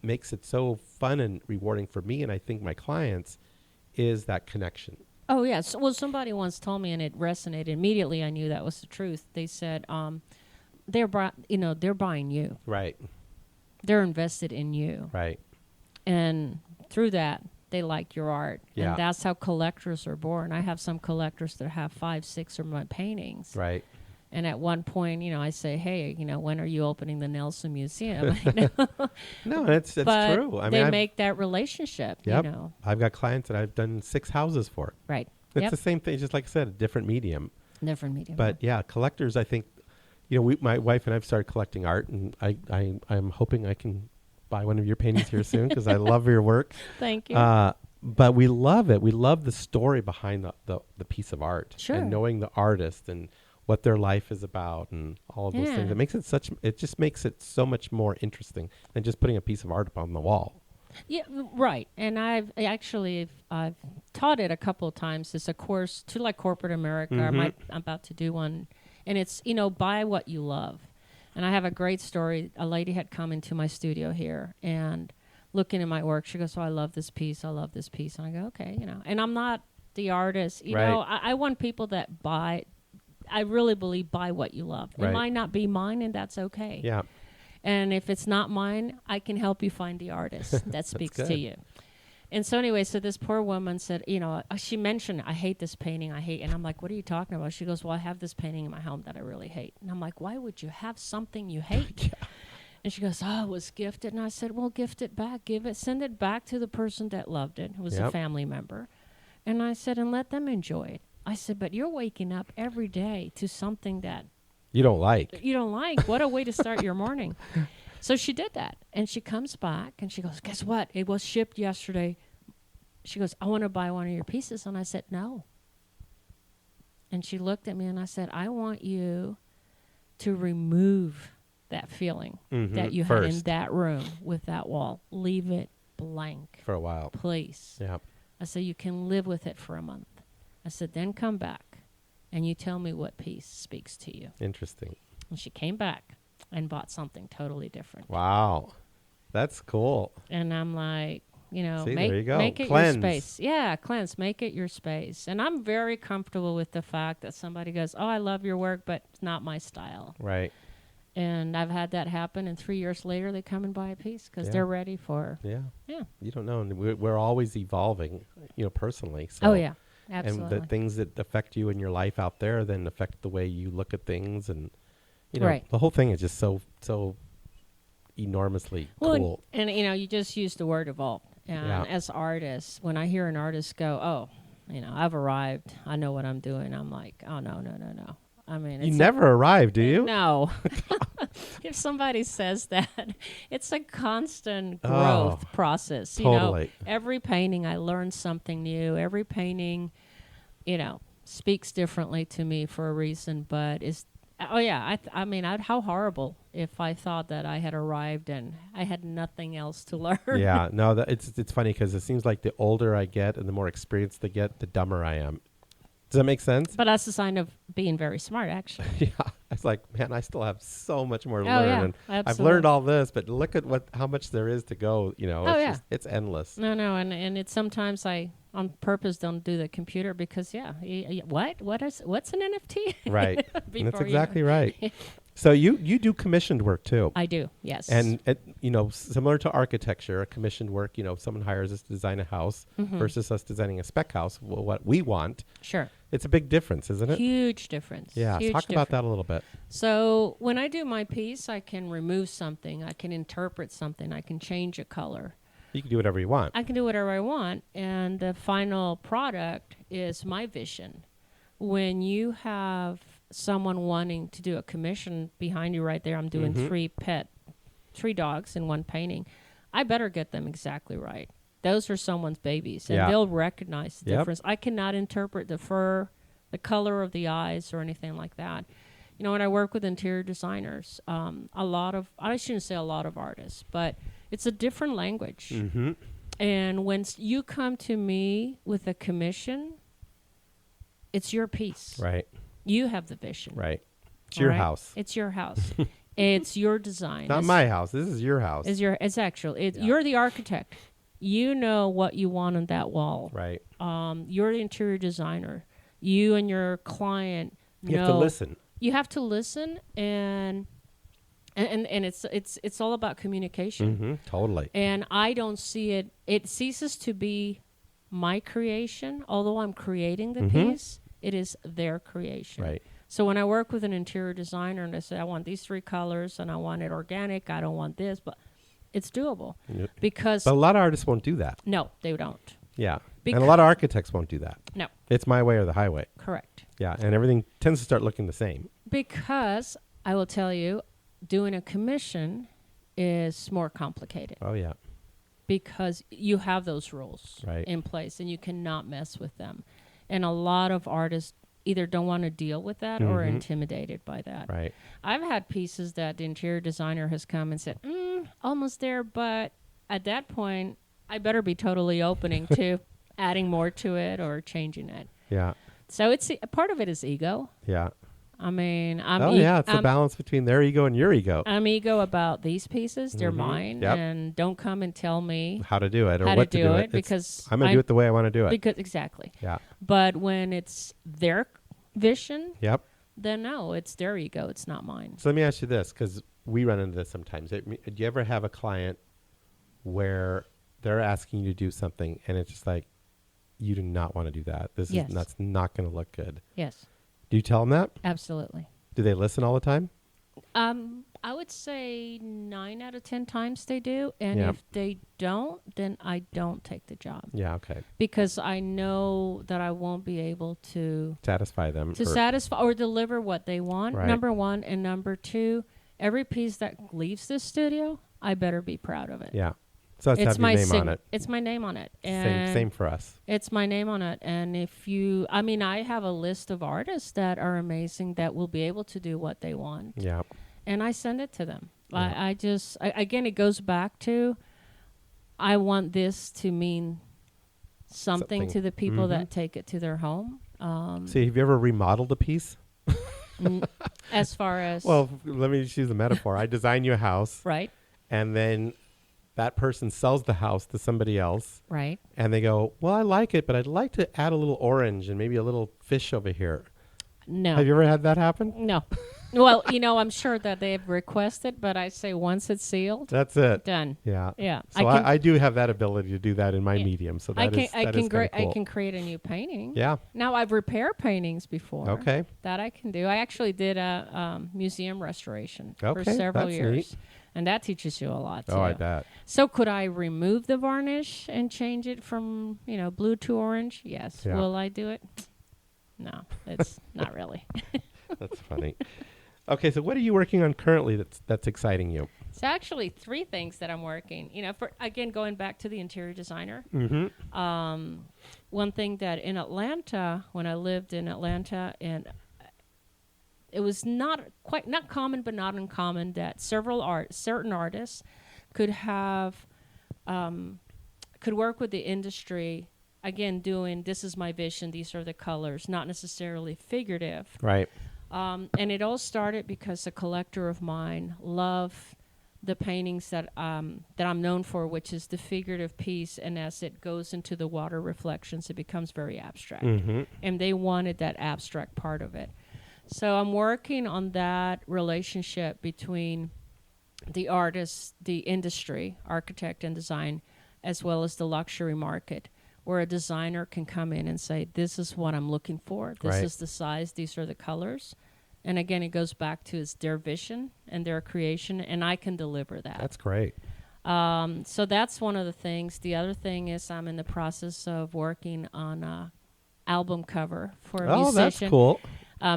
makes it so fun and rewarding for me, and I think my clients, is that connection. Oh, yes. Well, somebody once told me, and it resonated immediately. I knew that was the truth. They said, they're buying you. Right. They're invested in you. Right. And through that, they like your art. Yeah. And that's how collectors are born. I have some collectors that have 5, 6 of my paintings. Right. And at one point, I say, hey, when are you opening the Nelson Museum? No, it's but true. I mean, they make that relationship, Yep. I've got clients that I've done 6 houses for. Right. It's the same thing, just like I said, a different medium. Different medium. But collectors, I think, my wife and I've started collecting art, and I'm hoping I can buy one of your paintings here soon, because I love your work. Thank you. But we love it. We love the story behind the piece of art. Sure. And knowing the artist and what their life is about and all of those things. It just makes it so much more interesting than just putting a piece of art up on the wall. Yeah, right. And I've taught it a couple of times. It's a course to like corporate America. Mm-hmm. I'm about to do one. And it's, buy what you love. And I have a great story. A lady had come into my studio here and looking at my work, she goes, I love this piece. I love this piece. And I go, okay, And I'm not the artist. I want people that buy. I really believe buy what you love. It might not be mine, and that's okay. Yeah. And if it's not mine, I can help you find the artist that speaks to you. And so anyway, so this poor woman said, she mentioned, I hate this painting, and I'm like, what are you talking about? She goes, well, I have this painting in my home that I really hate. And I'm like, why would you have something you hate? Yeah. And she goes, it was gifted. And I said, well, gift it back, send it back to the person that loved it, who was a family member. And I said, and let them enjoy it. I said, but you're waking up every day to something that you don't like. What a way to start your morning. So she did that. And she comes back and she goes, guess what? It was shipped yesterday. She goes, I want to buy one of your pieces. And I said, no. And she looked at me and I said, I want you to remove that feeling that you had in that room with that wall. Leave it blank. For a while. Please. Yeah. I said, you can live with it for a month. I said, then come back and you tell me what piece speaks to you. Interesting. And she came back and bought something totally different. Wow. That's cool. And I'm like, See, there you go. make it Cleanse. your space. Yeah, cleanse. Make it your space. And I'm very comfortable with the fact that somebody goes, I love your work, but it's not my style. Right. And I've had that happen, and 3 years later, they come and buy a piece because they're ready for. Yeah. Yeah. You don't know. And we're always evolving, personally. So. Oh, yeah. Absolutely. And the things that affect you in your life out there then affect the way you look at things. And, the whole thing is just so enormously cool. And, you just used the word evolve. And as artists, when I hear an artist go, I've arrived, I know what I'm doing, I'm like, oh, no. I mean, you never arrive, do you? No. If somebody says that, it's a constant growth process. Totally. Every painting, I learn something new. Every painting, speaks differently to me for a reason. But how horrible if I thought that I had arrived and I had nothing else to learn. Yeah, no, it's funny because it seems like the older I get and the more experienced I get, the dumber I am. Does that make sense? But that's a sign of being very smart, actually. Yeah. It's like, man, I still have so much more to Oh, learn. yeah, And absolutely. I've learned all this, but look at how much there is to go. It's endless. No, and it's sometimes I on purpose don't do the computer because what's an NFT? Right. And that's exactly right. So you do commissioned work too. I do, yes. And similar to architecture, a commissioned work, someone hires us to design a house versus us designing a spec house, what we want. Sure. It's a big difference, isn't it? Huge difference. Yeah. Huge Talk about that a little bit. So when I do my piece, I can remove something. I can interpret something. I can change a color. You can do whatever you want. I can do whatever I want. And the final product is my vision. When you have someone wanting to do a commission behind you right there, I'm doing three dogs in one painting. I better get them exactly right. Those are someone's babies, and they'll recognize the difference. I cannot interpret the fur, the color of the eyes, or anything like that. When I work with interior designers, I shouldn't say a lot of artists, but it's a different language. Mm-hmm. And when you come to me with a commission, it's your piece. Right. You have the vision. Right. It's your house. It's your house. It's your design. Not my house. This is your house. You're the architect. You know what you want on that wall. Right. You're the interior designer. You and your client You have to listen. You have to listen, and it's all about communication. Mm-hmm. Totally. And I don't see it. It ceases to be my creation, although I'm creating the piece. It is their creation. Right. So when I work with an interior designer and I say, I want these 3 colors and I want it organic, I don't want this, but it's doable. Yep. Because... But a lot of artists won't do that. No, they don't. Yeah. And a lot of architects won't do that. No. It's my way or the highway. Correct. Yeah, and everything tends to start looking the same. Because, I will tell you, doing a commission is more complicated. Oh, yeah. Because you have those rules in place and you cannot mess with them. And a lot of artists either don't want to deal with that or are intimidated by that. Right. I've had pieces that the interior designer has come and said, almost there, but at that point, I better be totally opening to adding more to it or changing it. Yeah. So it's part of it is ego. Yeah. I mean, it's a balance between their ego and your ego. I'm ego about these pieces. They're mine. Yep. And don't come and tell me how to do it or what to do it. Because I'm going to do it the way I want to do it. Exactly. Yeah. But when it's their vision, then no, it's their ego. It's not mine. So let me ask you this, because we run into this sometimes. Do you ever have a client where they're asking you to do something and it's just like, you do not want to do that. That's not going to look good. Yes. Do you tell them that? Absolutely. Do they listen all the time? I would say 9 out of 10 times they do. And if they don't, then I don't take the job. Yeah, okay. Because I know that I won't be able to satisfy them. Satisfy or deliver what they want, right. Number one. And number two, every piece that leaves this studio, I better be proud of it. Yeah. So it's have your name on it. It's my name on it. And same for us. It's my name on it. And I have a list of artists that are amazing that will be able to do what they want. Yeah. And I send it to them. Yeah. Again, it goes back to, I want this to mean something to the people that take it to their home. See, have you ever remodeled a piece? As far as... Well, let me just use a metaphor. I design you a house. Right. And then that person sells the house to somebody else. Right. And they go, well, I like it, but I'd like to add a little orange and maybe a little fish over here. No. Have you ever had that happen? No. Well, I'm sure that they've requested, but I say once it's sealed, that's it. Done. Yeah. Yeah. So I do have that ability to do that in my medium. So that is I cool. can create a new painting. Yeah. Now I've repaired paintings before. Okay. That I can do. I actually did a museum restoration for that's several years. Neat. And that teaches you a lot, too. Oh, I bet. So could I remove the varnish and change it from, blue to orange? Yes. Yeah. Will I do it? No, it's not really. That's funny. Okay, so what are you working on currently that's exciting you? It's actually 3 things that I'm working. Going back to the interior designer. Mm-hmm. One thing that in Atlanta, when I lived in Atlanta, and it was not common, but not uncommon that certain artists could have could work with the industry. Again, doing this is my vision. These are the colors, not necessarily figurative. Right. And it all started because a collector of mine loved the paintings that I'm known for, which is the figurative piece. And as it goes into the water reflections, it becomes very abstract. Mm-hmm. And they wanted that abstract part of it. So I'm working on that relationship between the artist, the industry, architect and design, as well as the luxury market, where a designer can come in and say, this is what I'm looking for. This Right. is the size. These are the colors. And again, it goes back to it's their vision and their creation, and I can deliver that. That's great. So that's one of the things. The other thing is I'm in the process of working on a album cover for a musician. That's cool.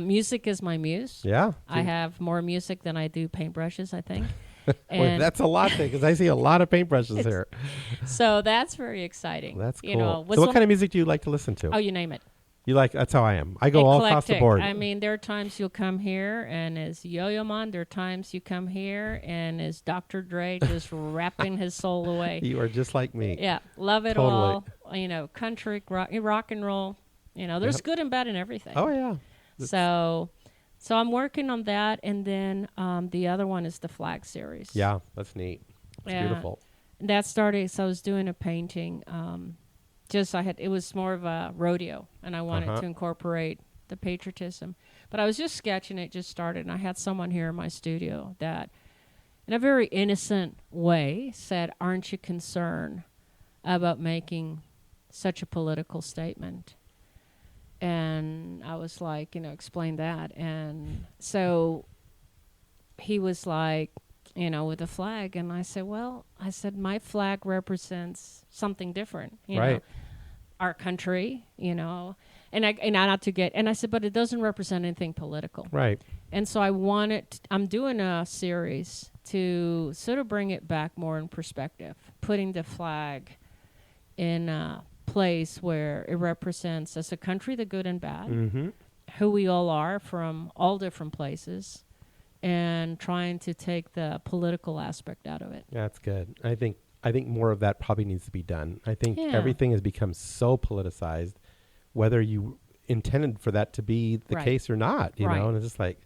Music is my muse. Yeah. I have more music than I do paintbrushes, I think. Well, And that's a lot because I see a lot of paintbrushes here. so that's very exciting. That's cool. You know, So what kind of music do you like to listen to? Oh, you name it. You like, that's how I am. I go all across the Eclectic. board. I mean, there are times you'll come here and it's Yo-Yo Man. There are times you come here and it's Dr. Dre just rapping his soul away. You are just like me. Yeah, love it Totally. all. You know, country, rock and roll. You know, there's Yep. good and bad in everything. Oh, yeah. So I'm working on that, and then the other one is the Flag series. Yeah, that's neat. It's Yeah. beautiful. That started. So I was doing a painting. It was more of a rodeo, and I wanted to incorporate the patriotism. But I was just sketching it, just started, and I had someone here in my studio that, in a very innocent way, said, "Aren't you concerned about making such a political statement?" And I was like, explain that. And so he was like, with the flag. And I said, my flag represents something different, Right. our country, and I said, but it doesn't represent anything political. Right. And so I'm doing a series to sort of bring it back more in perspective, putting the flag in a place where it represents, as a country, the good and bad, Mm-hmm. who we all are from all different places, and trying to take the political aspect out of it. That's good. I think more of that probably needs to be done. I think Yeah. everything has become so politicized, whether you intended for that to be the Right. case or not, you Right. know, and it's just like,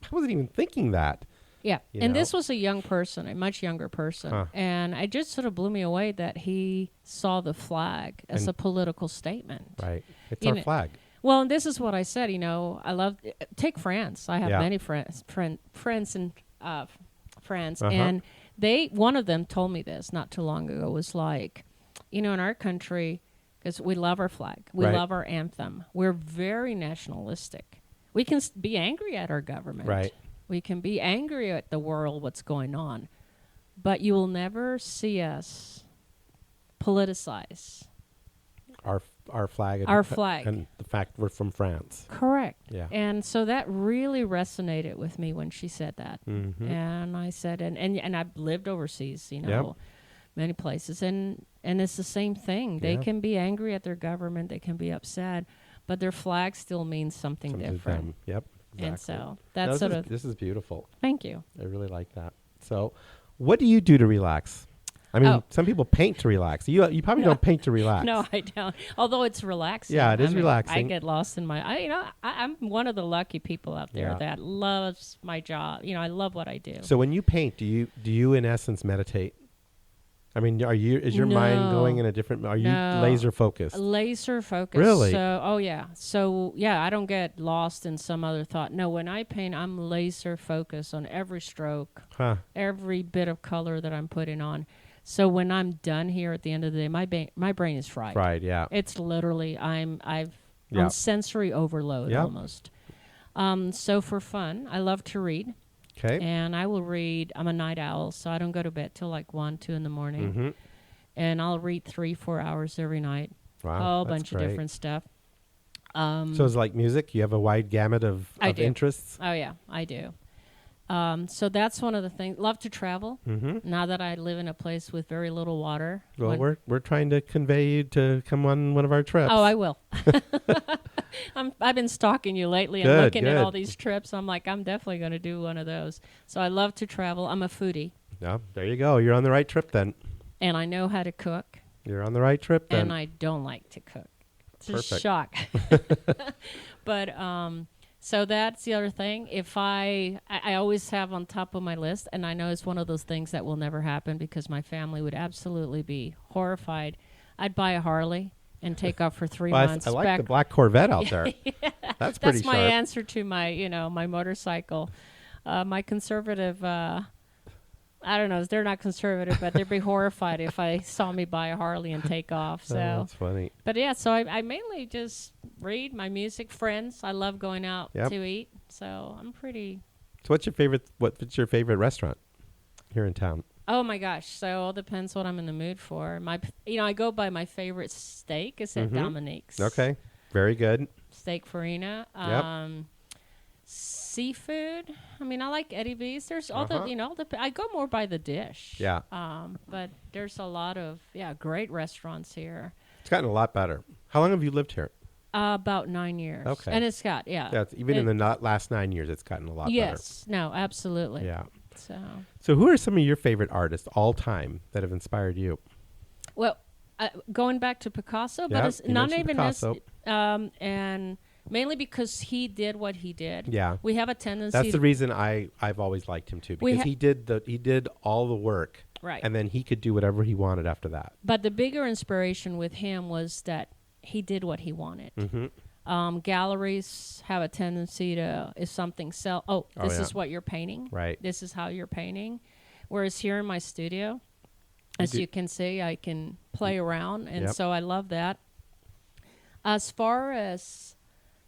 I wasn't even thinking that. Yeah. You And know? this was a young person, a much younger person. Huh. And it just sort of blew me away that he saw the flag as And- a political statement. Right. It's You our know, flag. Well, and this is what I said, I love, take France. I have Yeah. many friends in France. Uh-huh. And one of them told me this not too long ago, was like, in our country, because we love our flag, we Right. love our anthem, we're very nationalistic. We can be angry at our government. Right. We can be angry at the world, what's going on. But you will never see us politicize. Our flag. Our flag. And the fact we're from France. Correct. Yeah. And so that really resonated with me when she said that. Mm-hmm. And I said, and I've lived overseas, Yep. many places, and it's the same thing. They Yeah. can be angry at their government, they can be upset, but their flag still means something Something to different. them. Yep. Exactly. And so No, that's this is beautiful. thank you. I really like that. So, what do you do to relax? I mean, Oh. some people paint to relax. You probably don't paint to relax. No, I don't. Although it's relaxing. Yeah, it is I relaxing. get lost in I'm one of the lucky people out there Yeah. that loves my job. I love what I do. So when you paint, do you in essence meditate? I mean, is your mind No. going in a different? Are you No. laser focused? Laser focus. Really? So I don't get lost in some other thought. No, when I paint, I'm laser focused on every stroke, Huh. every bit of color that I'm putting on. So when I'm done here at the end of the day, my brain is fried. Fried, yeah. It's literally Yeah. on sensory overload Yep. almost. So for fun, I love to read, Okay. and I will read. I'm a night owl, so I don't go to bed till like 1, 2 in the morning, Mm-hmm. and I'll read 3-4 hours every night. Wow. A whole that's bunch great. of different stuff. So it's like music. You have a wide gamut of I do. interests. Oh yeah, I do. So that's one of the things. Love to travel. Mm-hmm. Now that I live in a place with very little water. Well, we're trying to convey you to come on one of our trips. Oh, I will. I've been stalking you lately and Good, looking at good. all these trips. I'm like, I'm definitely going to do one of those. So I love to travel. I'm a foodie, Yeah, there you go. You're on the right trip then. and I know how to cook, You're on the right trip then. and I don't like to cook. It's a Perfect. shock. But so that's the other thing. If I always have on top of my list, and I know it's one of those things that will never happen because my family would absolutely be horrified. I'd buy a Harley and take off for 3 Well, months. I like the black Corvette out there. That's pretty That's my sharp. answer to my motorcycle. My conservative, I don't know, they're not conservative, but they'd be horrified if I saw me buy a Harley and take off. So that's funny. But yeah, so I mainly just read my music, friends. I love going out to eat. So I'm pretty. So what's your favorite restaurant here in town? Oh my gosh! So it all depends what I'm in the mood for. I go by my favorite steak. It's at Dominique's. Okay, very good. Steak Farina. Seafood. I mean, I like Eddie V's. There's all I go more by the dish. Yeah. But there's a lot of great restaurants here. It's gotten a lot better. How long have you lived here? About 9 years. Okay. And it's got Even in the last 9 years, it's gotten a lot better. Yes. No. Absolutely. Yeah. So who are some of your favorite artists all time that have inspired you? Well, going back to Picasso, but it's not even Picasso. And mainly because he did what he did. Yeah. We have a tendency. That's the reason I've always liked him too, because he did all the work. Right. And then he could do whatever he wanted after that. But the bigger inspiration with him was that he did what he wanted. Galleries have a tendency to, if something this is what you're painting. Right. This is how you're painting. Whereas here in my studio, as you can see, I can play around. And so I love that. As far as,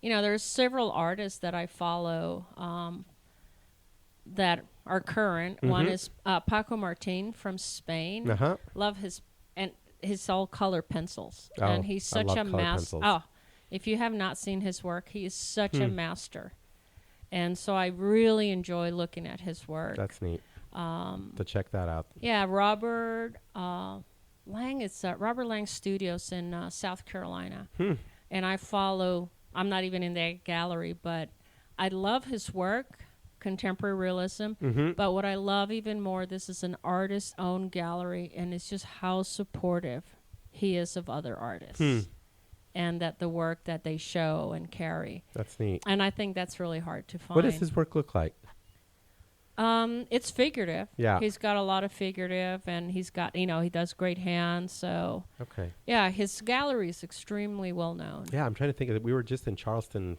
there's several artists that I follow that are current. One is Paco Martin from Spain. Love his all color pencils. And he's such a master. Oh, if you have not seen his work, he is such a master. And so I really enjoy looking at his work. That's neat. To check that out. Yeah, Robert Lang. It's Robert Lang Studios in South Carolina. And I'm not even in that gallery, but I love his work, contemporary realism. But what I love even more, this is an artist-owned gallery, and it's just how supportive he is of other artists. And that the work that they show and carry. That's neat. And I think that's really hard to find. What does his work look like? It's figurative. Yeah. He's got a lot of figurative, and he's got, he does great hands. So, okay. Yeah, his gallery is extremely well known. Yeah, I'm trying to think of it. We were just in Charleston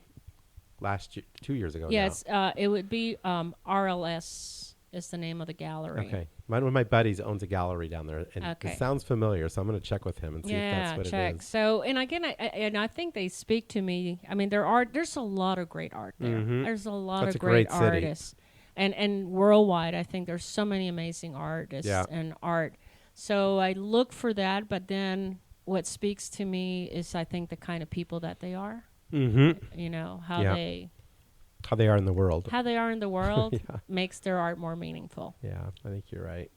2 years ago. Yes, it would be RLS is the name of the gallery. Okay. One of my buddies owns a gallery down there, and it sounds familiar, so I'm going to check with him and see if that's what it is. So, and again, I think they speak to me. I mean, there's a lot of great art there. There's a lot of great artists. And worldwide, I think there's so many amazing artists and art. So I look for that, but then what speaks to me is, I think, the kind of people that they are. How they are in the world. How they are in the world makes their art more meaningful. Yeah, I think you're right.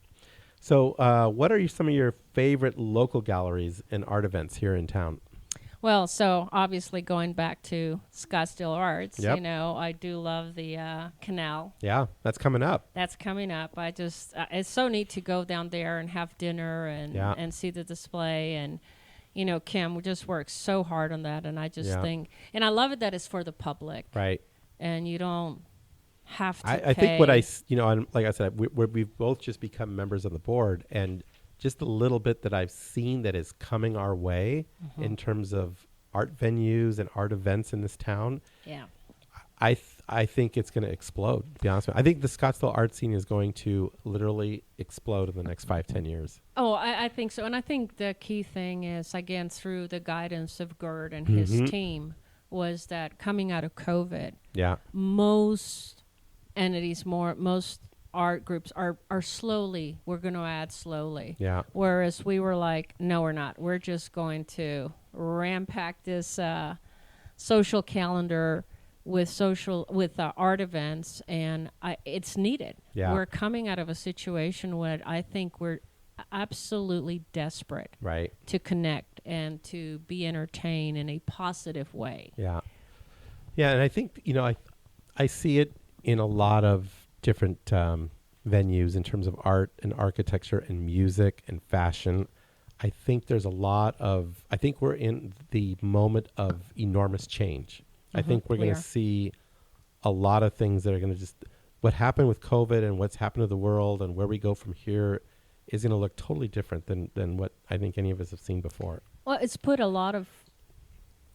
So what are some of your favorite local galleries and art events here in town? Well, so obviously going back to Scottsdale Arts, I do love the canal. Yeah, that's coming up. That's coming up. I just, it's so neat to go down there and have dinner and see the display. And, Kim just works so hard on that. And I just think, and I love it that it's for the public. Right. And you don't have to I think what like I said, we've both just become members of the board, and just the little bit that I've seen that is coming our way in terms of art venues and art events in this town. Yeah. I think it's going to explode, to be honest with you. I think the Scottsdale art scene is going to literally explode in the next 5-10 years. Oh, I think so. And I think the key thing is, again, through the guidance of Gert and his team, was that coming out of COVID, most entities, most art groups are slowly, we're going to add slowly. Yeah. Whereas we were like, no, we're not. We're just going to ram-pack this social calendar with art events, and it's needed. Yeah. We're coming out of a situation where I think we're absolutely desperate to connect and to be entertained in a positive way. Yeah. Yeah, and I think, I see it in a lot of different venues in terms of art and architecture and music and fashion. I think I think we're in the moment of enormous change. I think we're going to see a lot of things that are going to what happened with COVID and what's happened to the world and where we go from here is going to look totally different than what I think any of us have seen before. Well, it's put a lot of,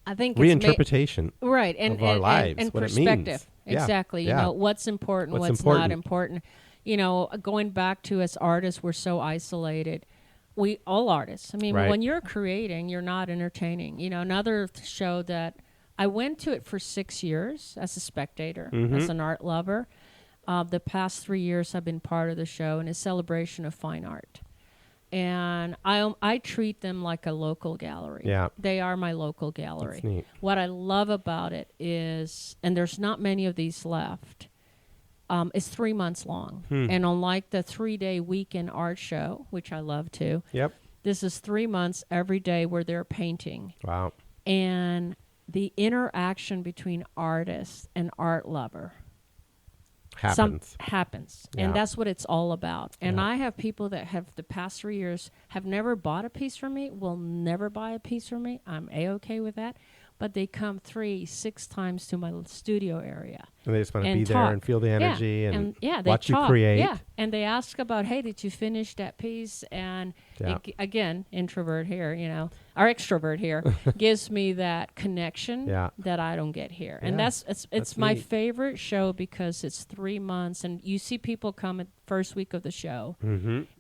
I think, it's reinterpretation right, and of our lives, and what perspective. it means. Exactly. Yeah. You know, what's important, what's not important. You know, going back to as artists, we're so isolated. We all artists. I mean, Right. when you're creating, you're not entertaining. You know, another show that I went to it for 6 years as a spectator, as an art lover. The past 3 years, I've been part of the show, and it's a celebration of fine art. And I treat them like a local gallery. Yeah. They are my local gallery. That's neat. What I love about it is, and there's not many of these left, it's 3 months long. And unlike the 3-day weekend art show, which I love too, Yep. this is 3 months every day where they're painting. Wow. And the interaction between artist and art lover happens. Yeah. And that's what it's all about. And Yeah. I have people that have the past 3 years have never bought a piece from me, will never buy a piece from me. I'm A-okay with that. But they come 3-6 times to my studio area. And they just want to and be talk. there and feel the energy and they watch you talk. create. Yeah, and they ask about, hey, did you finish that piece? And again, introvert here, you know, or extrovert here, gives me that connection that I don't get here. And it's my neat. favorite show because it's 3 months, and you see people come at first week of the show,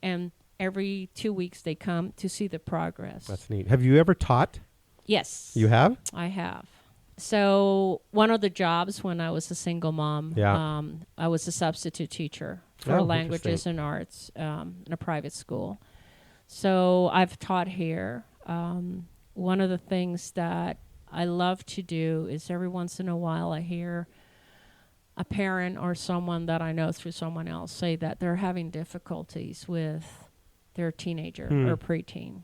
and every 2 weeks they come to see the progress. That's neat. Have you ever taught? Yes. You have? I have. So one of the jobs when I was a single mom, I was a substitute teacher for languages and arts in a private school. So I've taught here. One of the things that I love to do is every once in a while I hear a parent or someone that I know through someone else say that they're having difficulties with their teenager or preteen.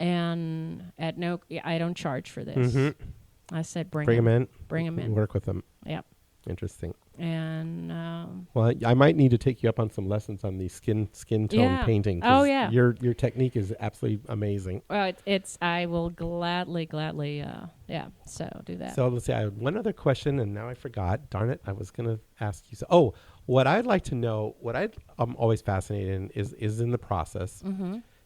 And I don't charge for this. I said, bring them in. Bring them in. Work with them. Yep. Interesting. And well, I might need to take you up on some lessons on the skin tone painting. Oh yeah. Your technique is absolutely amazing. Well, I will gladly, so do that. So let's see. I have one other question, and now I forgot. Darn it! I was going to ask you. So, what I'd like to know, I'm always fascinated in is in the process.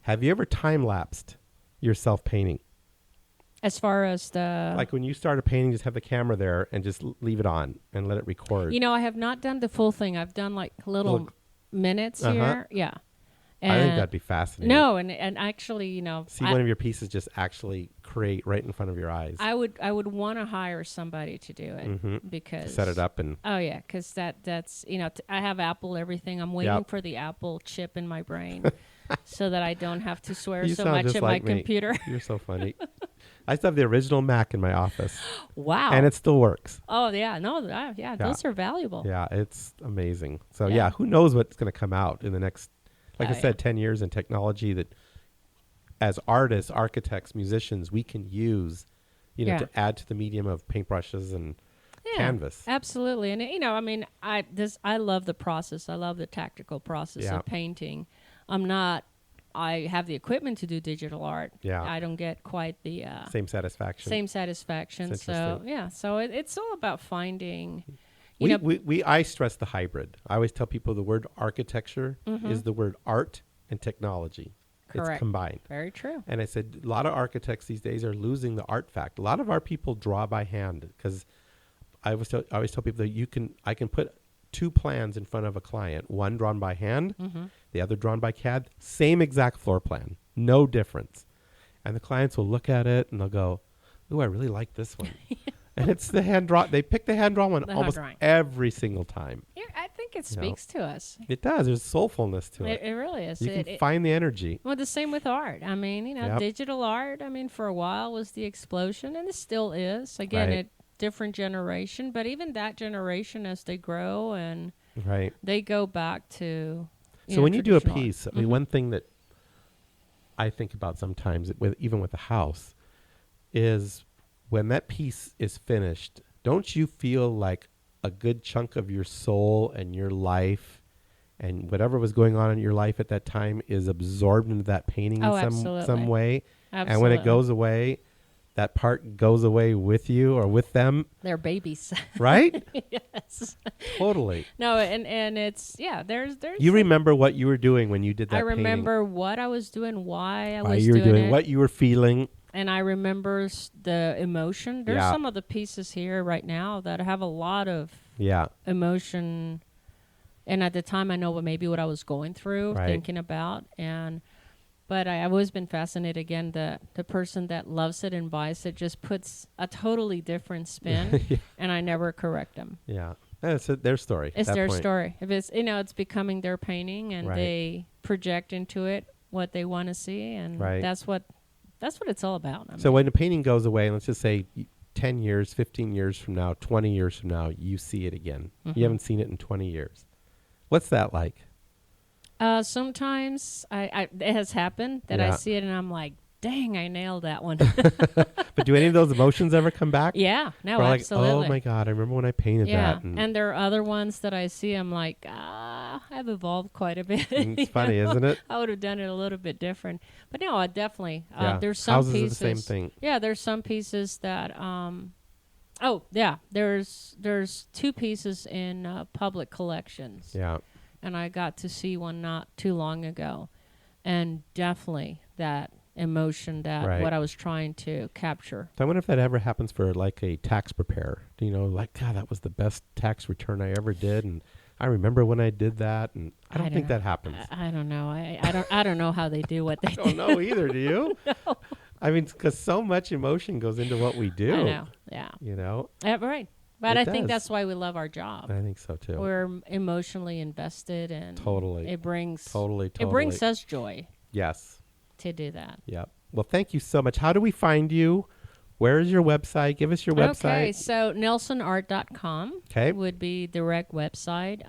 Have you ever time lapsed yourself painting? As far as the... Like when you start a painting, just have the camera there and just leave it on and let it record. You know, I have not done the full thing. I've done like little minutes here. Yeah. And I think that'd be fascinating. No, and actually, you know... See one of your pieces just actually create right in front of your eyes. I would want to hire somebody to do it because... Set it up and... Oh, yeah, because that's, you know, I have Apple everything. I'm waiting for the Apple chip in my brain so that I don't have to swear so much at my computer. You're so funny. I still have the original Mac in my office. Wow. And it still works. Oh, yeah. No, those are valuable. Yeah, it's amazing. So, who knows what's going to come out in the next, I said, 10 years in technology that as artists, architects, musicians, we can use, to add to the medium of paintbrushes and canvas. Absolutely. And, you know, I mean, I love the process. I love the tactical process of painting. I have the equipment to do digital art. Yeah. I don't get quite the... Same satisfaction. So, so it's all about finding... I stress the hybrid. I always tell people the word architecture is the word art and technology. Correct. It's combined. Very true. And I said a lot of architects these days are losing the art fact. A lot of our people draw by hand because I always tell people that I can put 2 plans in front of a client, one drawn by hand, the other drawn by CAD, same exact floor plan, no difference. And the clients will look at it and they'll go, "Ooh, I really like this one." And it's the hand draw. They pick the hand drawn one almost every single time. Yeah, I think it speaks to us. It does. There's soulfulness to it. It really is. You can find the energy. Well, the same with art. I mean, digital art, I mean, for a while was the explosion, and it still is. Again, a different generation, but even that generation, as they grow and they go back to... So when you do a piece, I mean, one thing that I think about sometimes, even with a house, is when that piece is finished, don't you feel like a good chunk of your soul and your life and whatever was going on in your life at that time is absorbed into that painting in some way? Absolutely. And when it goes away, that part goes away with you or with them. They're babies. Right? Yes. Totally. No, and it's, there's. You remember what you were doing when you did that I painting. remember what I was doing, why I Why was you were doing it. what you were feeling. And I remember the emotion. There's Yeah. some of the pieces here right now that have a lot of emotion. And at the time, I know maybe what I was going through, thinking about. But I've always been fascinated, again, the person that loves it and buys it just puts a totally different spin, and I never correct them. Yeah. It's their story. It's their story. If it's, it's becoming their painting, and they project into it what they want to see, and that's what it's all about. So when the painting goes away, let's just say 10 years, 15 years from now, 20 years from now, you see it again. Mm-hmm. You haven't seen it in 20 years. What's that like? Sometimes it has happened that I see it and I'm like, dang, I nailed that one. But do any of those emotions ever come back? Yeah, no, Or absolutely. Like, oh my God, I remember when I painted that. And there are other ones that I see, I'm like, I've evolved quite a bit. It's funny, isn't it? I would have done it a little bit different. But no, I definitely. There's some Houses pieces. are the same thing. Yeah, there's some pieces that. There's two pieces in public collections. Yeah. And I got to see one not too long ago, and definitely that emotion, what I was trying to capture. So I wonder if that ever happens for like a tax preparer. Like, God, that was the best tax return I ever did, and I remember when I did that, and I don't think that happens. I don't know. I don't know how they do what they do. I don't know either. Do you? No. I mean, because so much emotion goes into what we do. I know. Yeah. Right. But I think that's why we love our job. I think so too. We're emotionally invested, and it brings it brings us joy. Yes. To do that. Yep. Well, thank you so much. How do we find you? Where is your website? Give us your website. Okay, so nelsonart.com would be direct website.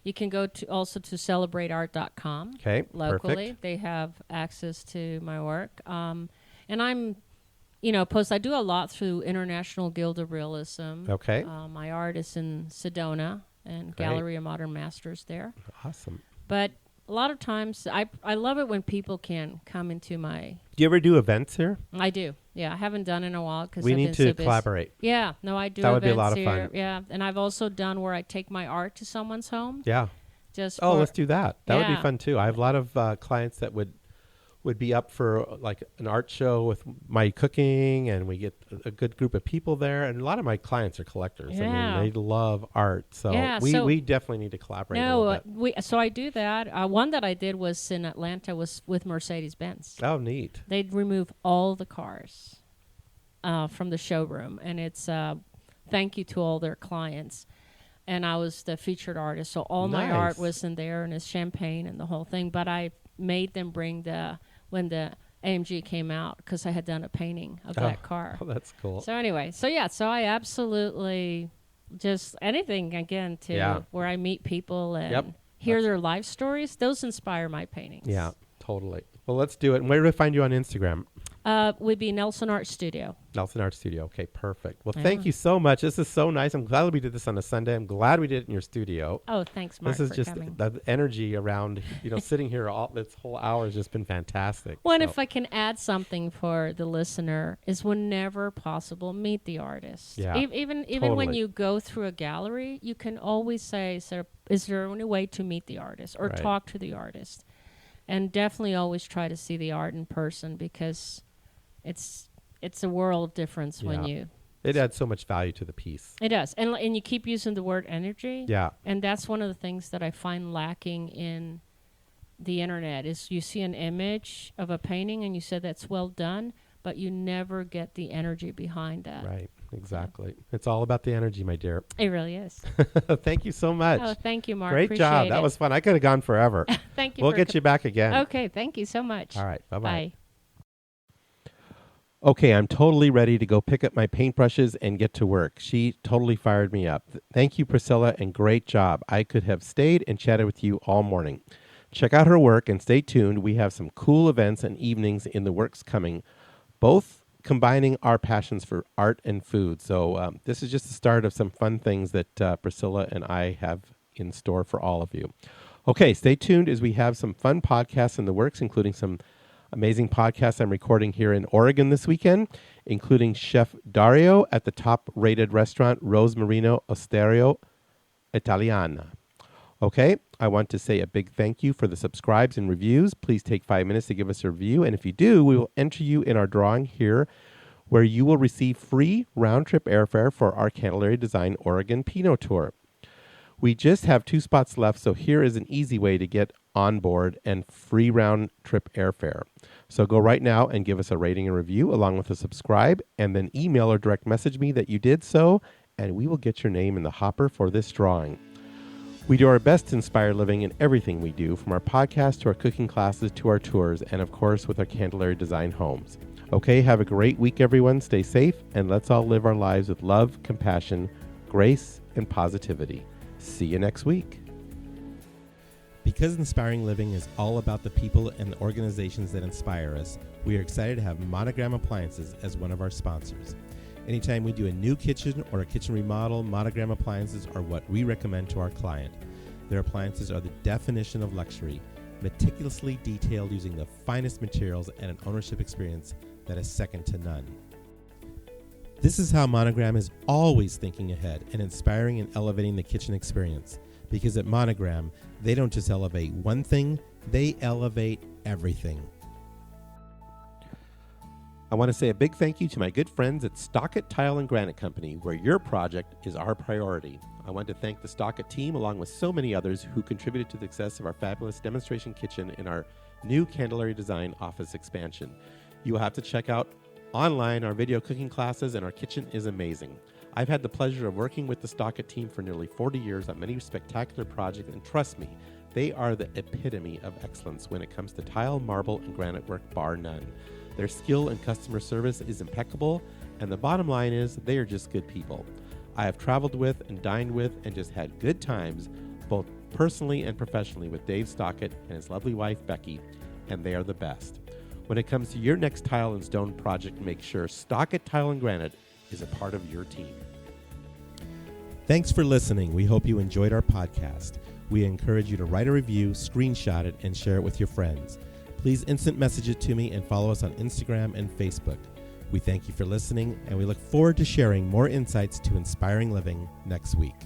You can go to celebrateart.com. Okay, locally. Perfect. They have access to my work. And I'm I do a lot through International Guild of Realism. Okay. My art is in Sedona and Gallery of Modern Masters there. Awesome. But a lot of times, I love it when people can come into my... Do you ever do events here? I do. Yeah, I haven't done in a while because we need to collaborate. Yeah, no, I do. That would be a lot of fun. Yeah, and I've also done where I take my art to someone's home. Yeah. Let's do that. That would be fun too. I have a lot of clients that would be up for like an art show with my cooking, and we get a good group of people there. And a lot of my clients are collectors. Yeah. I mean, they love art. So we definitely need to collaborate a little bit. So I do that. One that I did was in Atlanta was with Mercedes-Benz. Oh, neat. They'd remove all the cars from the showroom, and it's thank you to all their clients. And I was the featured artist, so all my art was in there, and it's champagne and the whole thing. But I made them bring when the AMG came out, because I had done a painting of that car. Oh, that's cool. So anyway, so I absolutely just anything, again, to where I meet people and hear their life stories. Those inspire my paintings. Yeah, totally. Well, let's do it. And where do we find you on Instagram? Would be Nelson Art Studio. Nelson Art Studio. Okay, perfect. Well, thank you so much. This is so nice. I'm glad we did this on a Sunday. I'm glad we did it in your studio. Oh, thanks, Mark, This is for just coming. the energy around, sitting here this whole hour has just been fantastic. Well, and if I can add something for the listener, is whenever possible, meet the artist. Yeah, even when you go through a gallery, you can always say, is there any way to meet the artist or talk to the artist? And definitely always try to see the art in person, because it's a world difference when you... It adds so much value to the piece. It does. And you keep using the word energy. Yeah. And that's one of the things that I find lacking in the internet, is you see an image of a painting and you say that's well done, but you never get the energy behind that. Right. Exactly. Yeah. It's all about the energy, my dear. It really is. Thank you so much. Oh, thank you, Mark. Great Appreciate job. it. That was fun. I could have gone forever. Thank you. We'll get you back again. Okay. Thank you so much. All right. Bye-bye. Bye. Okay, I'm totally ready to go pick up my paintbrushes and get to work. She totally fired me up. Thank you, Priscilla, and great job. I could have stayed and chatted with you all morning. Check out her work and stay tuned. We have some cool events and evenings in the works coming, both combining our passions for art and food. So this is just the start of some fun things that Priscilla and I have in store for all of you. Okay, stay tuned as we have some fun podcasts in the works, including some Amazing podcast I'm recording here in Oregon this weekend, including Chef Dario at the top-rated restaurant Rose Marino Osteria Italiana. Okay, I want to say a big thank you for the subscribes and reviews. Please take 5 minutes to give us a review, and if you do, we will enter you in our drawing here, where you will receive free round-trip airfare for our Candelaria Design Oregon Pinot Tour. We just have 2 spots left, so here is an easy way to get on board and free round-trip airfare. So go right now and give us a rating and review along with a subscribe, and then email or direct message me that you did so, and we will get your name in the hopper for this drawing. We do our best to inspire living in everything we do, from our podcast to our cooking classes to our tours, and of course with our Candelaria Design homes. Okay, have a great week, everyone. Stay safe, and let's all live our lives with love, compassion, grace, and positivity. See you next week. Because Inspiring Living is all about the people and the organizations that inspire us, we are excited to have Monogram Appliances as one of our sponsors. Anytime we do a new kitchen or a kitchen remodel, Monogram Appliances are what we recommend to our client. Their appliances are the definition of luxury, meticulously detailed using the finest materials and an ownership experience that is second to none. This is how Monogram is always thinking ahead and inspiring and elevating the kitchen experience. Because at Monogram, they don't just elevate one thing, they elevate everything. I want to say a big thank you to my good friends at Stockett Tile and Granite Company, where your project is our priority. I want to thank the Stockett team, along with so many others who contributed to the success of our fabulous demonstration kitchen in our new Candelaria Design office expansion. You will have to check out online our video cooking classes, and our kitchen is amazing. I've had the pleasure of working with the Stockett team for nearly 40 years on many spectacular projects, and trust me, they are the epitome of excellence when it comes to tile, marble, and granite work, bar none. Their skill and customer service is impeccable, and the bottom line is they are just good people. I have traveled with and dined with and just had good times, both personally and professionally, with Dave Stockett and his lovely wife, Becky, and they are the best. When it comes to your next tile and stone project, make sure Stockett Tile and Granite is a part of your team. Thanks for listening. We hope you enjoyed our podcast. We encourage you to write a review, screenshot it, and share it with your friends. Please instant message it to me and follow us on Instagram and Facebook. We thank you for listening, and we look forward to sharing more insights to inspiring living next week.